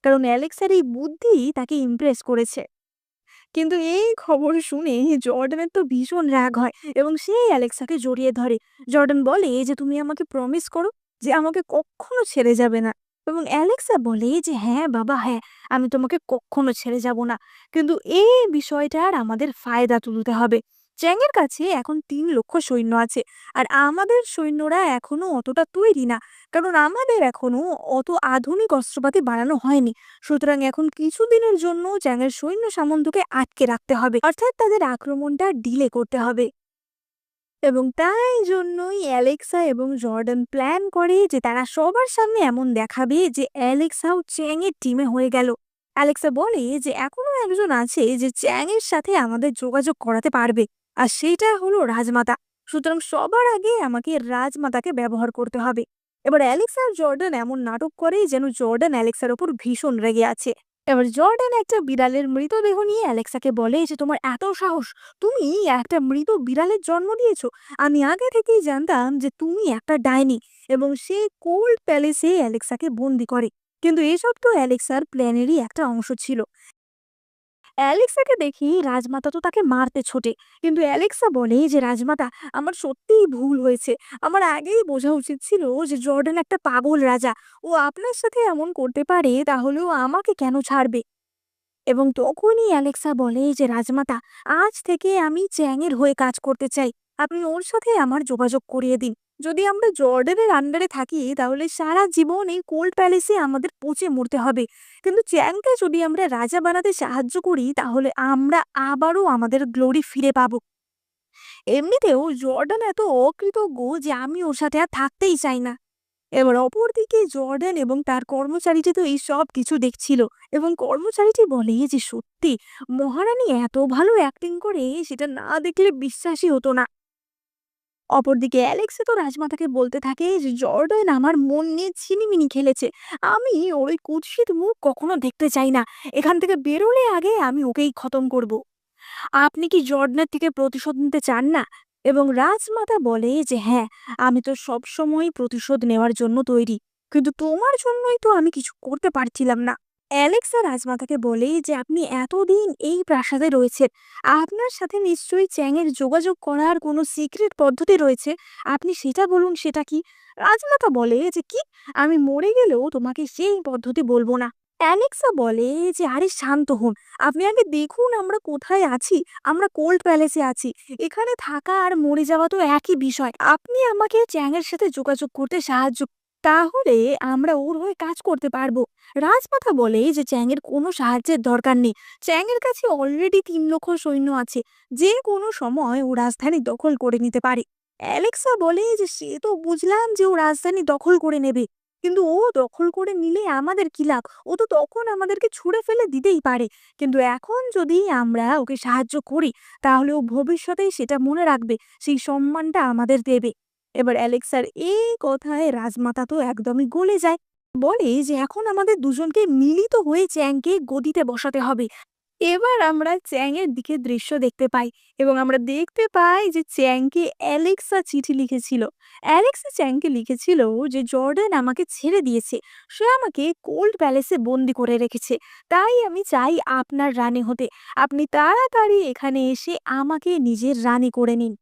Speaker 1: কারণ অ্যালেক্সার এই বুদ্ধি তাকে ইমপ্রেস করেছে। কিন্তু এই খবর শুনে জর্ডানের তো ভীষণ রাগ হয় এবং সে অ্যালেক্সাকে জড়িয়ে ধরে। জর্ডান বলে যে তুমি আমাকে প্রমিস করো যে আমাকে কখনো ছেড়ে যাবে না। এবং অ্যালেক্সা বলে যে হ্যাঁ বাবা, হ্যাঁ, আমি তোমাকে কখনো ছেড়ে যাব না, কিন্তু এই বিষয়টার আমাদের ফায়দা তুলতে হবে। চ্যাংয়ের কাছে এখন 3 লক্ষ সৈন্য আছে, আর আমাদের সৈন্যরা এখনো অতটা তৈরি না, কারণ আমাদের এখনো অত আধুনিক অস্ত্রপাতি বানানো হয়নি। সুতরাং এখন কিছুদিনের জন্য চ্যাংয়ের সৈন্য সামন্তকে আটকে রাখতে হবে, অর্থাৎ তাদের আক্রমণটা ডিলে করতে হবে। এবং তাই জন্যই অ্যালেক্সা এবং জর্ডান প্ল্যান করে যে তারা সবার সামনে এমন দেখাবে যে অ্যালেক্সাও চ্যাংয়ের টিমে হয়ে গেল। অ্যালেক্সা বলে যে এখনো একজন আছে যে চ্যাংয়ের সাথে আমাদের যোগাযোগ করাতে পারবে, আর সেটা হলো রাজমাতা। সুতরাং সবার আগে আমাকে রাজমাতাকে ব্যবহার করতে হবে। এবার অ্যালেক্সা আর জর্ডান এমন নাটক করে যেন জর্ডান অ্যালেক্সার ওপর ভীষণ রেগে আছে। এবার জর্ডান একটা বিড়ালের মৃতদেহ নিয়ে অ্যালেক্সাকে বলে যে তোমার এত সাহস, তুমি একটা মৃত বিড়ালের জন্ম দিয়েছো। আমি আগে থেকেই জানতাম যে তুমি একটা ডাইনি। এবং সে কোল্ড প্যালেসে অ্যালেক্সাকে বন্দি করে। কিন্তু এসব তো অ্যালেক্সার প্ল্যানেরই একটা অংশ ছিল। অ্যালেক্সাকে দেখি রাজমাতা তো তাকে মারতে ছোটে, কিন্তু অ্যালেক্সা বলে যে রাজমাতা, আমার সত্যিই ভুল হয়েছে। আমার আগেই বোঝা উচিত ছিল যে জর্ডান একটা পাগল রাজা। ও আপনার সাথে এমন করতে পারে, তাহলেও আমাকে কেন ছাড়বে? এবং তখনই অ্যালেক্সা বলে যে রাজমাতা, আজ থেকে আমি চ্যাংয়ের হয়ে কাজ করতে চাই। আপনি ওর সাথে আমার যোগাযোগ করিয়ে দিন। যদি আমরা জর্ডানের আন্ডারে থাকি তাহলে সারা জীবন এই কোল্ড প্যালেসে আমাদের পচে মরতে হবে, কিন্তু চ্যাংকে যদি আমরা রাজা বানাতে সাহায্য করি তাহলে আমরা আবারও আমাদের গ্লোরি ফিরে পাবো। এমনিতেও জর্ডান এত অকৃতজ্ঞ যে আমি ওর সাথে আর থাকতেই চাই না। এবার অপরদিকে জর্ডান এবং তার কর্মচারীটি তো এই সব কিছু দেখছিল এবং কর্মচারীটি বলে যে সত্যি মহারানী এত ভালো অ্যাক্টিং করে, সেটা না দেখলে বিশ্বাসই হতো না। অপরদিকে অ্যালেক্সে তো রাজমাতাকে বলতে থাকে যে জর্ডান আমার মন নিয়ে ছিনিমিনি খেলেছে। আমি ওর ওই কুৎসিত মুখ কখনো দেখতে চাই না। এখান থেকে বেরোলে আগে আমি ওকেই খতম করব। আপনি কি জর্ডানের থেকে প্রতিশোধ নিতে চান না? এবং রাজমাতা বলে যে হ্যাঁ, আমি তো সবসময় প্রতিশোধ নেওয়ার জন্য তৈরি, কিন্তু তোমার জন্যই তো আমি কিছু করতে পারছিলাম না। অ্যালেক্সা রাজমাতাকে বলে যে আপনি এতদিন এই প্রাসাদে রয়েছেন, আপনার সাথে নিশ্চয়ই চ্যাংয়ের যোগাযোগ করার কোনো সিক্রেট পদ্ধতি রয়েছে। আপনি সেটা বলুন, সেটা কি? রাজমাতা বলে যে কি, আমি মরে গেলেও তোমাকে সেই পদ্ধতি বলবো না। অ্যালেক্সা বলে যে আরে শান্ত হন, আপনি আগে দেখুন আমরা কোথায় আছি। আমরা কোল্ড প্যালেসে আছি। এখানে থাকা আর মরে যাওয়া তো একই বিষয়। আপনি আমাকে চ্যাংয়ের সাথে যোগাযোগ করতে সাহায্য, তাহলে আমরা ওর হয়ে কাজ করতে পারবো। রাজমাতা বলে যে চ্যাংয়ের কোনো সাহায্যের দরকার নেই। চ্যাংয়ের কাছে অলরেডি 3 লক্ষ সৈন্য আছে, যে কোনো সময় ও রাজধানী দখল করে নিতে পারে। অ্যালেক্সা বলে যে সে তো বুঝলাম যে ও রাজধানী দখল করে নেবে, কিন্তু ও দখল করে নিলে আমাদের কি লাভ? ও তো তখন আমাদেরকে ছুঁড়ে ফেলে দিতেই পারে। কিন্তু এখন যদি আমরা ওকে সাহায্য করি তাহলে ও ভবিষ্যতে সেটা মনে রাখবে, সেই সম্মানটা আমাদের দেবে। এবার অ্যালেক্সার এই কথায় রাজমাতা তো একদমই গলে যায়। বলে যে এখন আমাদের দুজনকে মিলিত হয়ে চ্যাংকে গদিতে বসাতে হবে। এবার আমরা চ্যাংয়ের দিকে দৃশ্য দেখতে পাই এবং আমরা দেখতে পাই যে চ্যাংকে অ্যালেক্সা চিঠি লিখেছিল। অ্যালেক্সা চ্যাংকে লিখেছিল যে জর্ডান আমাকে ছেড়ে দিয়েছে, সে আমাকে কোল্ড প্যালেসে বন্দি করে রেখেছে, তাই আমি চাই আপনার রানী হতে। আপনি তাড়াতাড়ি এখানে এসে আমাকে নিজের রানী করে নিন।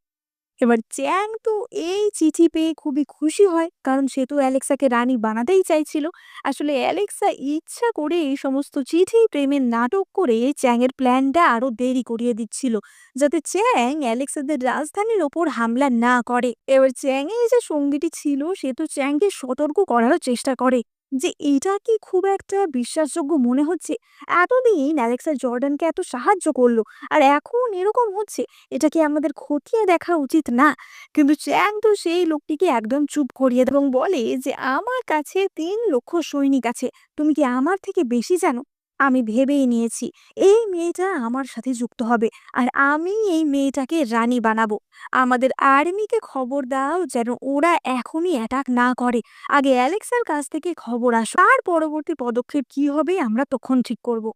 Speaker 1: এবার চ্যাং তো এই চিঠি পেয়ে খুবই খুশি হয়, কারণ সে তো অ্যালেক্সাকে রানী বানাতেই চাইছিল। আসলে অ্যালেক্সা ইচ্ছা করে এই সমস্ত চিঠি প্রেমের নাটক করে চ্যাংয়ের প্ল্যানটা আরো দেরি করিয়ে দিচ্ছিল, যাতে চ্যাং অ্যালেক্সাদের রাজধানীর ওপর হামলা না করে। এবার চ্যাংয়ের যে সঙ্গীটি ছিল সে তো চ্যাংকে সতর্ক করারও চেষ্টা করে যে এটা কি খুব একটা বিশ্বাসযোগ্য মনে হচ্ছে, এতদিন অ্যালেক্সা জর্ডানকে এত সাহায্য করলো আর এখন এরকম হচ্ছে, এটা কি আমাদের খতিয়ে দেখা উচিত না? কিন্তু চ্যাং তো সেই লোকটিকে একদম চুপ করিয়ে দেয় এবং বলে যে আমার কাছে ৩ লক্ষ সৈনিক আছে, তুমি কি আমার থেকে বেশি জানো? আমি ভেবেই নিয়েছি এই মেয়েটা আমার সাথে যুক্ত হবে আর আমি এই মেয়েটাকে রানী বানাবো। আমাদের আর্মিকে খবর দাও যেন ওরা এখনই অ্যাটাক না করে, আগে অ্যালেক্সার কাছ থেকে খবর আসো, আর পরবর্তী পদক্ষেপ কি হবে আমরা তখন ঠিক করব।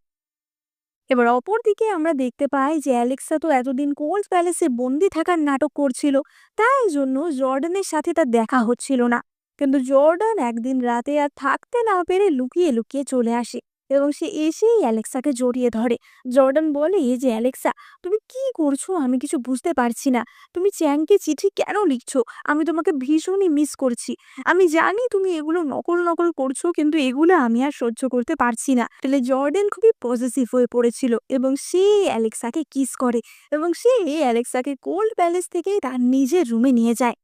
Speaker 1: এবার অপরদিকে আমরা দেখতে পাই যে অ্যালেক্সা তো এতদিন কোল্ড প্যালেসে বন্দি থাকার নাটক করছিল, তাই জন্য জর্ডানের সাথে তার দেখা হচ্ছিল না। কিন্তু জর্ডান একদিন রাতে আর থাকতে না পেরে লুকিয়ে লুকিয়ে চলে আসে এবং সে এসেই অ্যালেক্সাকে জড়িয়ে ধরে। জর্ডান বলে যে অ্যালেক্সা, তুমি কি করছো আমি কিছু বুঝতে পারছি না, তুমি চ্যাংকে চিঠি কেন লিখছো? আমি তোমাকে ভীষণই মিস করছি। আমি জানি তুমি এগুলো নকল নকল করছো, কিন্তু এগুলো আমি আর সহ্য করতে পারছি না। তাহলে জর্ডেন খুবই পজেসিভ হয়ে পড়েছিল এবং সে অ্যালেক্সাকে কিস করে এবং সে অ্যালেক্সাকে কোল্ড প্যালেস থেকে তার নিজের রুমে নিয়ে যায়।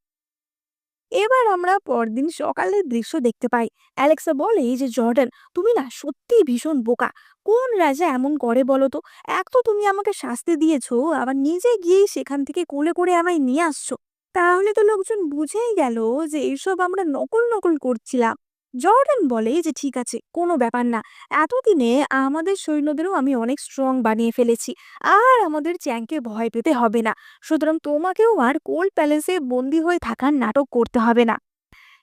Speaker 1: এবার আমরা পরদিন সকালের দৃশ্য দেখতে পাই। অ্যালেক্সা বলে যে জর্ডান, তুমি না সত্যিই ভীষণ বোকা। কোন রাজা এমন করে বলো তো? এক তো তুমি আমাকে শাস্তি দিয়েছো, আবার নিজে গিয়ে সেখান থেকে কোলে করে আমায় নিয়ে আসছো। তাহলে তো লোকজন বুঝেই গেল যে এইসব আমরা নকল নকল করছিলাম। জর্ডান বলে যে ঠিক আছে, কোনো ব্যাপার না, এতদিনে আমাদের সৈন্যদেরও আমি অনেক স্ট্রং বানিয়ে ফেলেছি, আর আমাদের চ্যাংকে ভয় পেতে হবে না। সুতরাং তোমাকেও আর কোল্ড প্যালেসে বন্দি হয়ে থাকার নাটক করতে হবে না।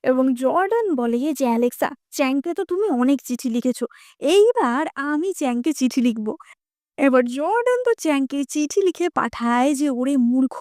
Speaker 1: এবং জর্ডান বলে যে অ্যালেক্সা, চ্যাংকে তো তুমি অনেক চিঠি লিখেছো, এইবার আমি চ্যাংকে চিঠি লিখবো। এবার জর্ডান তো চ্যাংকে চিঠি লিখে পাঠায় যে ওরে মূর্খ,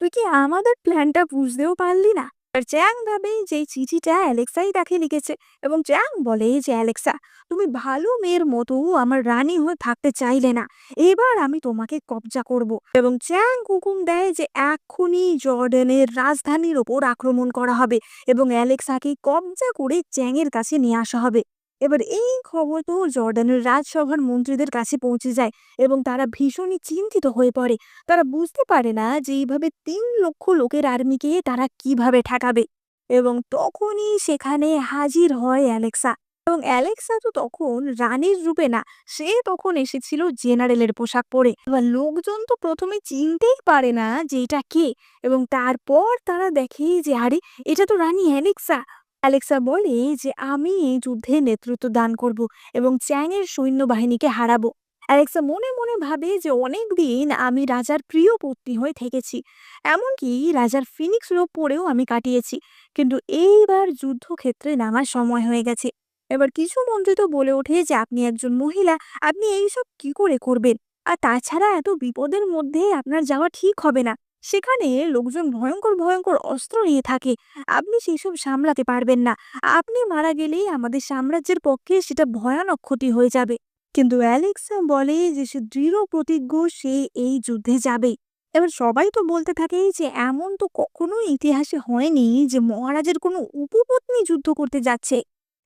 Speaker 1: তুই কি আমাদের প্ল্যানটা বুঝতেও পারলি না? আর চ্যাং ভাবে যে এই চিঠিটা অ্যালেক্সাই তাকে লিখেছে এবং চ্যাং বলে যে অ্যালেক্সা, তুমি ভালো মেয়ের মতো আমার রানী হয়ে থাকতে চাইলে না, এবার আমি তোমাকে কবজা করব। এবং চ্যাং হুকুম দেয় যে এক্ষুনি জর্ডানের রাজধানীর ওপর আক্রমণ করা হবে এবং অ্যালেক্সাকে কবজা করে চ্যাংয়ের কাছে নিয়ে আসা হবে। এবার এই খবর তো জর্ডানের রাজসভার মন্ত্রীদের কাছে পৌঁছে যায় এবং তারা ভীষণই চিন্তিত হয়ে পড়ে। তারা বুঝতে পারে না যে এইভাবে ৩ লক্ষ লোকের আর্মিকে তারা কিভাবে ঠেকাবে। এবং তখনই সেখানে হাজির হয় অ্যালেক্সা। এবং অ্যালেক্সা তো তখন রানীর রূপে না, সে তখন এসেছিল জেনারেলের পোশাক পরে। এবার লোকজন তো প্রথমে চিনতেই পারে না যে এটা কে, এবং তারপর তারা দেখে যে আরে, এটা তো রানী অ্যালেক্সা। অ্যালেক্সা বলে যে আমি এই যুদ্ধে নেতৃত্ব দান করব এবং চ্যাংয়ের সৈন্যবাহিনীকে হারাবো। অ্যালেক্সা মনে মনে ভাবে যে অনেক দিন আমি রাজার প্রিয় পত্নী হয়ে থেকেছি, এমনকি রাজার ফিনিক্স রোগ পরেও আমি কাটিয়েছি, কিন্তু এইবার যুদ্ধক্ষেত্রে নামার সময় হয়ে গেছে। এবার কিছু মন্ত্রী তো বলে ওঠে যে আপনি একজন মহিলা, আপনি এইসব কি করে করবেন? আর তাছাড়া এত বিপদের মধ্যে আপনার যাওয়া ঠিক হবে না, সেখানে লোকজন ভয়ঙ্কর ভয়ঙ্কর অস্ত্র নিয়ে থাকে, আপনি সেসব সামলাতে পারবেন না, আপনি মারা গেলেই আমাদের সাম্রাজ্যের পক্ষে সেটা ভয়ানক ক্ষতি হয়ে যাবে। কিন্তু অ্যালেক্সা বলে যে সে দৃঢ় প্রতিজ্ঞ, সে এই যুদ্ধে যাবে। এবার সবাই তো বলতে থাকে যে এমন তো কখনো ইতিহাসে হয়নি যে মহারাজের কোনো উপপত্নী যুদ্ধ করতে যাচ্ছে।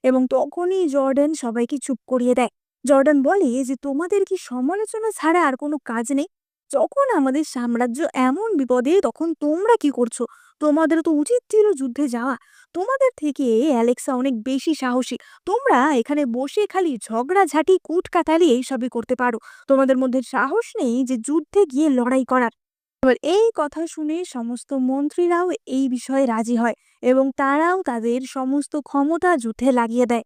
Speaker 1: এবং তখনই জর্ডান সবাইকে চুপ করিয়ে দেয়। জর্ডান বলে যে তোমাদের কি সমালোচনা ছাড়া আর কোনো কাজ নেই? যখন আমাদের সাম্রাজ্য এমন বিপদে তখন তোমরা কি করছো? তোমাদের তো উচিত ছিল যুদ্ধে যাওয়া। তোমাদের থেকে অ্যালেক্সা অনেক বেশি সাহসী। তোমরা এখানে বসে খালি ঝগড়াঝাঁটি কুটকাটালি এইসবই করতে পারো, তোমাদের মধ্যে সাহস নেই যে যুদ্ধে গিয়ে লড়াই করার। এবার এই কথা শুনে সমস্ত মন্ত্রীরাও এই বিষয়ে রাজি হয় এবং তারাও তাদের সমস্ত ক্ষমতা যুদ্ধে লাগিয়ে দেয়।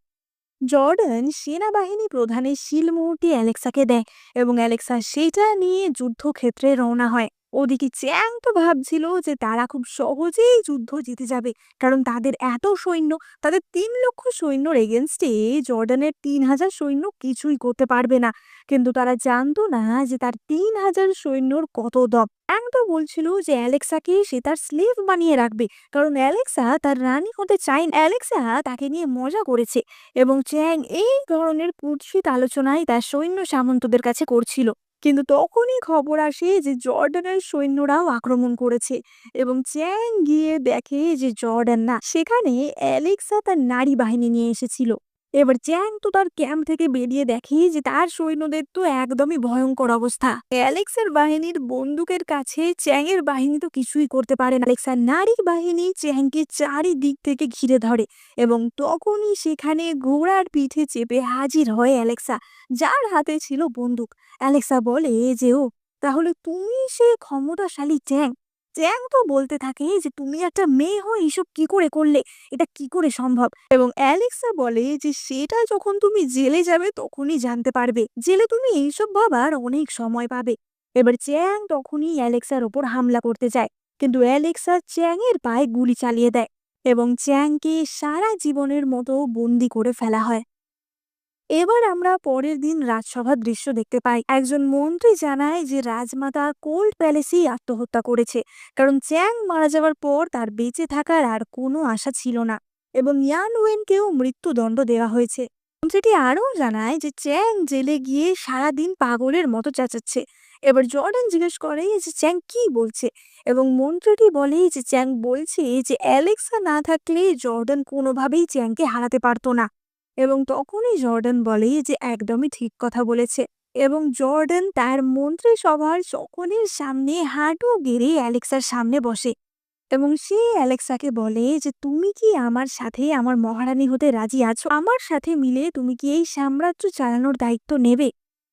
Speaker 1: জর্ডান সেনাবাহিনী প্রধানের শিলমোহরটি অ্যালেক্সাকে দেয় এবং অ্যালেক্সা সেটা নিয়ে যুদ্ধক্ষেত্রে রওনা হয়। ওদিকে চ্যাং তো ভাবছিল যে তারা খুব সহজেই যুদ্ধ জিতে যাবে, কারণ তাদের এত সৈন্য, তাদের 3 লক্ষ সৈন্যর এগেনস্টে জর্ডানের 3,000 সৈন্য কিছুই করতে পারবে না। কিন্তু তারা জানতো না যে তার 3,000 সৈন্যর কত দম। চ্যাং তো বলছিল যে অ্যালেক্সাকে সে তার স্লেভ বানিয়ে রাখবে, কারণ অ্যালেক্সা তার রানী হতে চায় না। অ্যালেক্সা তাকে নিয়ে মজা করেছে এবং চ্যাং এই ধরনের কুৎসিত আলোচনায় তার সৈন্য সামন্তদের কাছে করছিল। কিন্তু তখনই খবর আসে যে জর্ডানের সৈন্যরাও আক্রমণ করেছে এবং চ্যাং গিয়ে দেখে যে জর্ডান না, সেখানে অ্যালেক্সা তার নারী বাহিনী নিয়ে এসেছিল। এবার চ্যাং তো তার ক্যাম্প থেকে বেরিয়ে দেখে যে তার সৈন্যদের তো একদমই ভয়ঙ্কর অবস্থা। অ্যালেক্সের বাহিনীর বন্দুকের কাছে চ্যাং এর বাহিনী তো কিছুই করতে পারে না। অ্যালেক্সার নারী বাহিনী চ্যাংকে চারিদিক থেকে ঘিরে ধরে এবং তখনই সেখানে ঘোড়ার পিঠে চেপে হাজির হয় অ্যালেক্সা, যার হাতে ছিল বন্দুক। অ্যালেক্সা বলে যে ও তাহলে তুমি সে ক্ষমতাশালী চ্যাং। চ্যাং তো বলতে থাকে যে তুমি একটা মেয়ে হয়ে এসব কি করে করলে, এটা কি করে সম্ভব। এবং অ্যালেক্সা বলে যে সেটা যখন তুমি জেলে যাবে তখনই জানতে পারবে, জেলে তুমি এইসব ভাবার অনেক সময় পাবে। এবার চ্যাং তখনই অ্যালেক্সার ওপর হামলা করতে যায়, কিন্তু অ্যালেক্সা চ্যাং এর পায়ে গুলি চালিয়ে দেয় এবং চ্যাংকে সারা জীবনের মতো বন্দি করে ফেলা হয়। এবার আমরা পরের দিন রাজসভার দৃশ্য দেখতে পাই। একজন মন্ত্রী জানায় যে রাজমাতা কোল্ড প্যালেসেই আত্মহত্যা করেছে, কারণ চ্যাং মারা যাওয়ার পর তার বেঁচে থাকার আর কোনো আশা ছিল না এবং ইয়ান ওয়েনকেও মৃত্যুদণ্ড দেওয়া হয়েছে। মন্ত্রীটি আরও জানায় যে চ্যাং জেলে গিয়ে সারাদিন পাগলের মতো চেঁচাচ্ছে। এবার জর্ডান জিজ্ঞেস করে যে চ্যাং কি বলছে এবং মন্ত্রীটি বলে যে চ্যাং বলছে যে অ্যালেক্সা না থাকলে জর্ডান কোনোভাবেই চ্যাংকে হারাতে পারতো না। এবং তখনই জর্ডান বলে যে একদমই ঠিক কথা বলেছে এবং জর্ডান তার মন্ত্রিসভার সকলের সামনে হাঁটু গেড়ে অ্যালেক্সার সামনে বসে এবং সে অ্যালেক্সাকে বলে যে তুমি কি আমার সাথে আমার মহারানী হতে রাজি আছো? আমার সাথে মিলে তুমি কি এই সাম্রাজ্য চালানোর দায়িত্ব নেবে?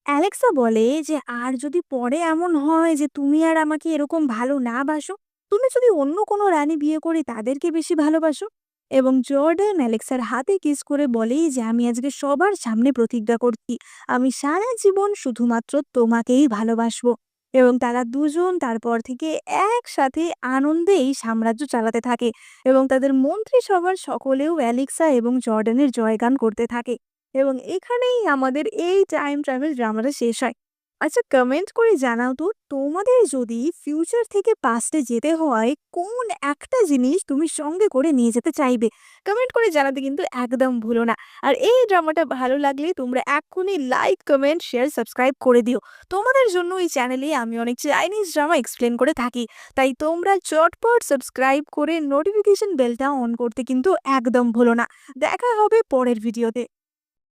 Speaker 1: অ্যালেক্সা বলে যে আর যদি পরে এমন হয় যে তুমি আর আমাকে এরকম ভালো না বাসো, তুমি যদি অন্য কোনো রানী বিয়ে করে তাদেরকে বেশি ভালোবাসো। এবং জর্ডান অ্যালেক্সার হাতে কিস করে বলে যে আমি আজকে সবার সামনে প্রতিজ্ঞা করছি, আমি সারা জীবন শুধুমাত্র তোমাকেই ভালোবাসবো। এবং তারা দুজন তারপর থেকে একসাথে আনন্দে এই সাম্রাজ্য চালাতে থাকে এবং তাদের মন্ত্রিসভার সকলেও অ্যালেক্সা এবং জর্ডানের জয়গান করতে থাকে। এবং এখানেই আমাদের এই টাইম ট্রাভেল ড্রামাটা শেষ হয়। আচ্ছা, কমেন্ট করে জানাও তো, তোমাদের যদি ফিউচার থেকে পাস্টে যেতে হয় কোন একটা জিনিস তুমি সঙ্গে করে নিয়ে যেতে চাইবে? কমেন্ট করে জানাতে কিন্তু একদম ভুলো না। আর এই ড্রামাটা ভালো লাগলে তোমরা এক্ষুনি লাইক, কমেন্ট, শেয়ার, সাবস্ক্রাইব করে দিও। তোমাদের জন্য এই চ্যানেলে আমি অনেক চাইনিজ ড্রামা এক্সপ্লেন করে থাকি, তাই তোমরা চটপট সাবস্ক্রাইব করে নোটিফিকেশন বেলটা অন করতে কিন্তু একদম ভুলো না। দেখা হবে পরের ভিডিওতে।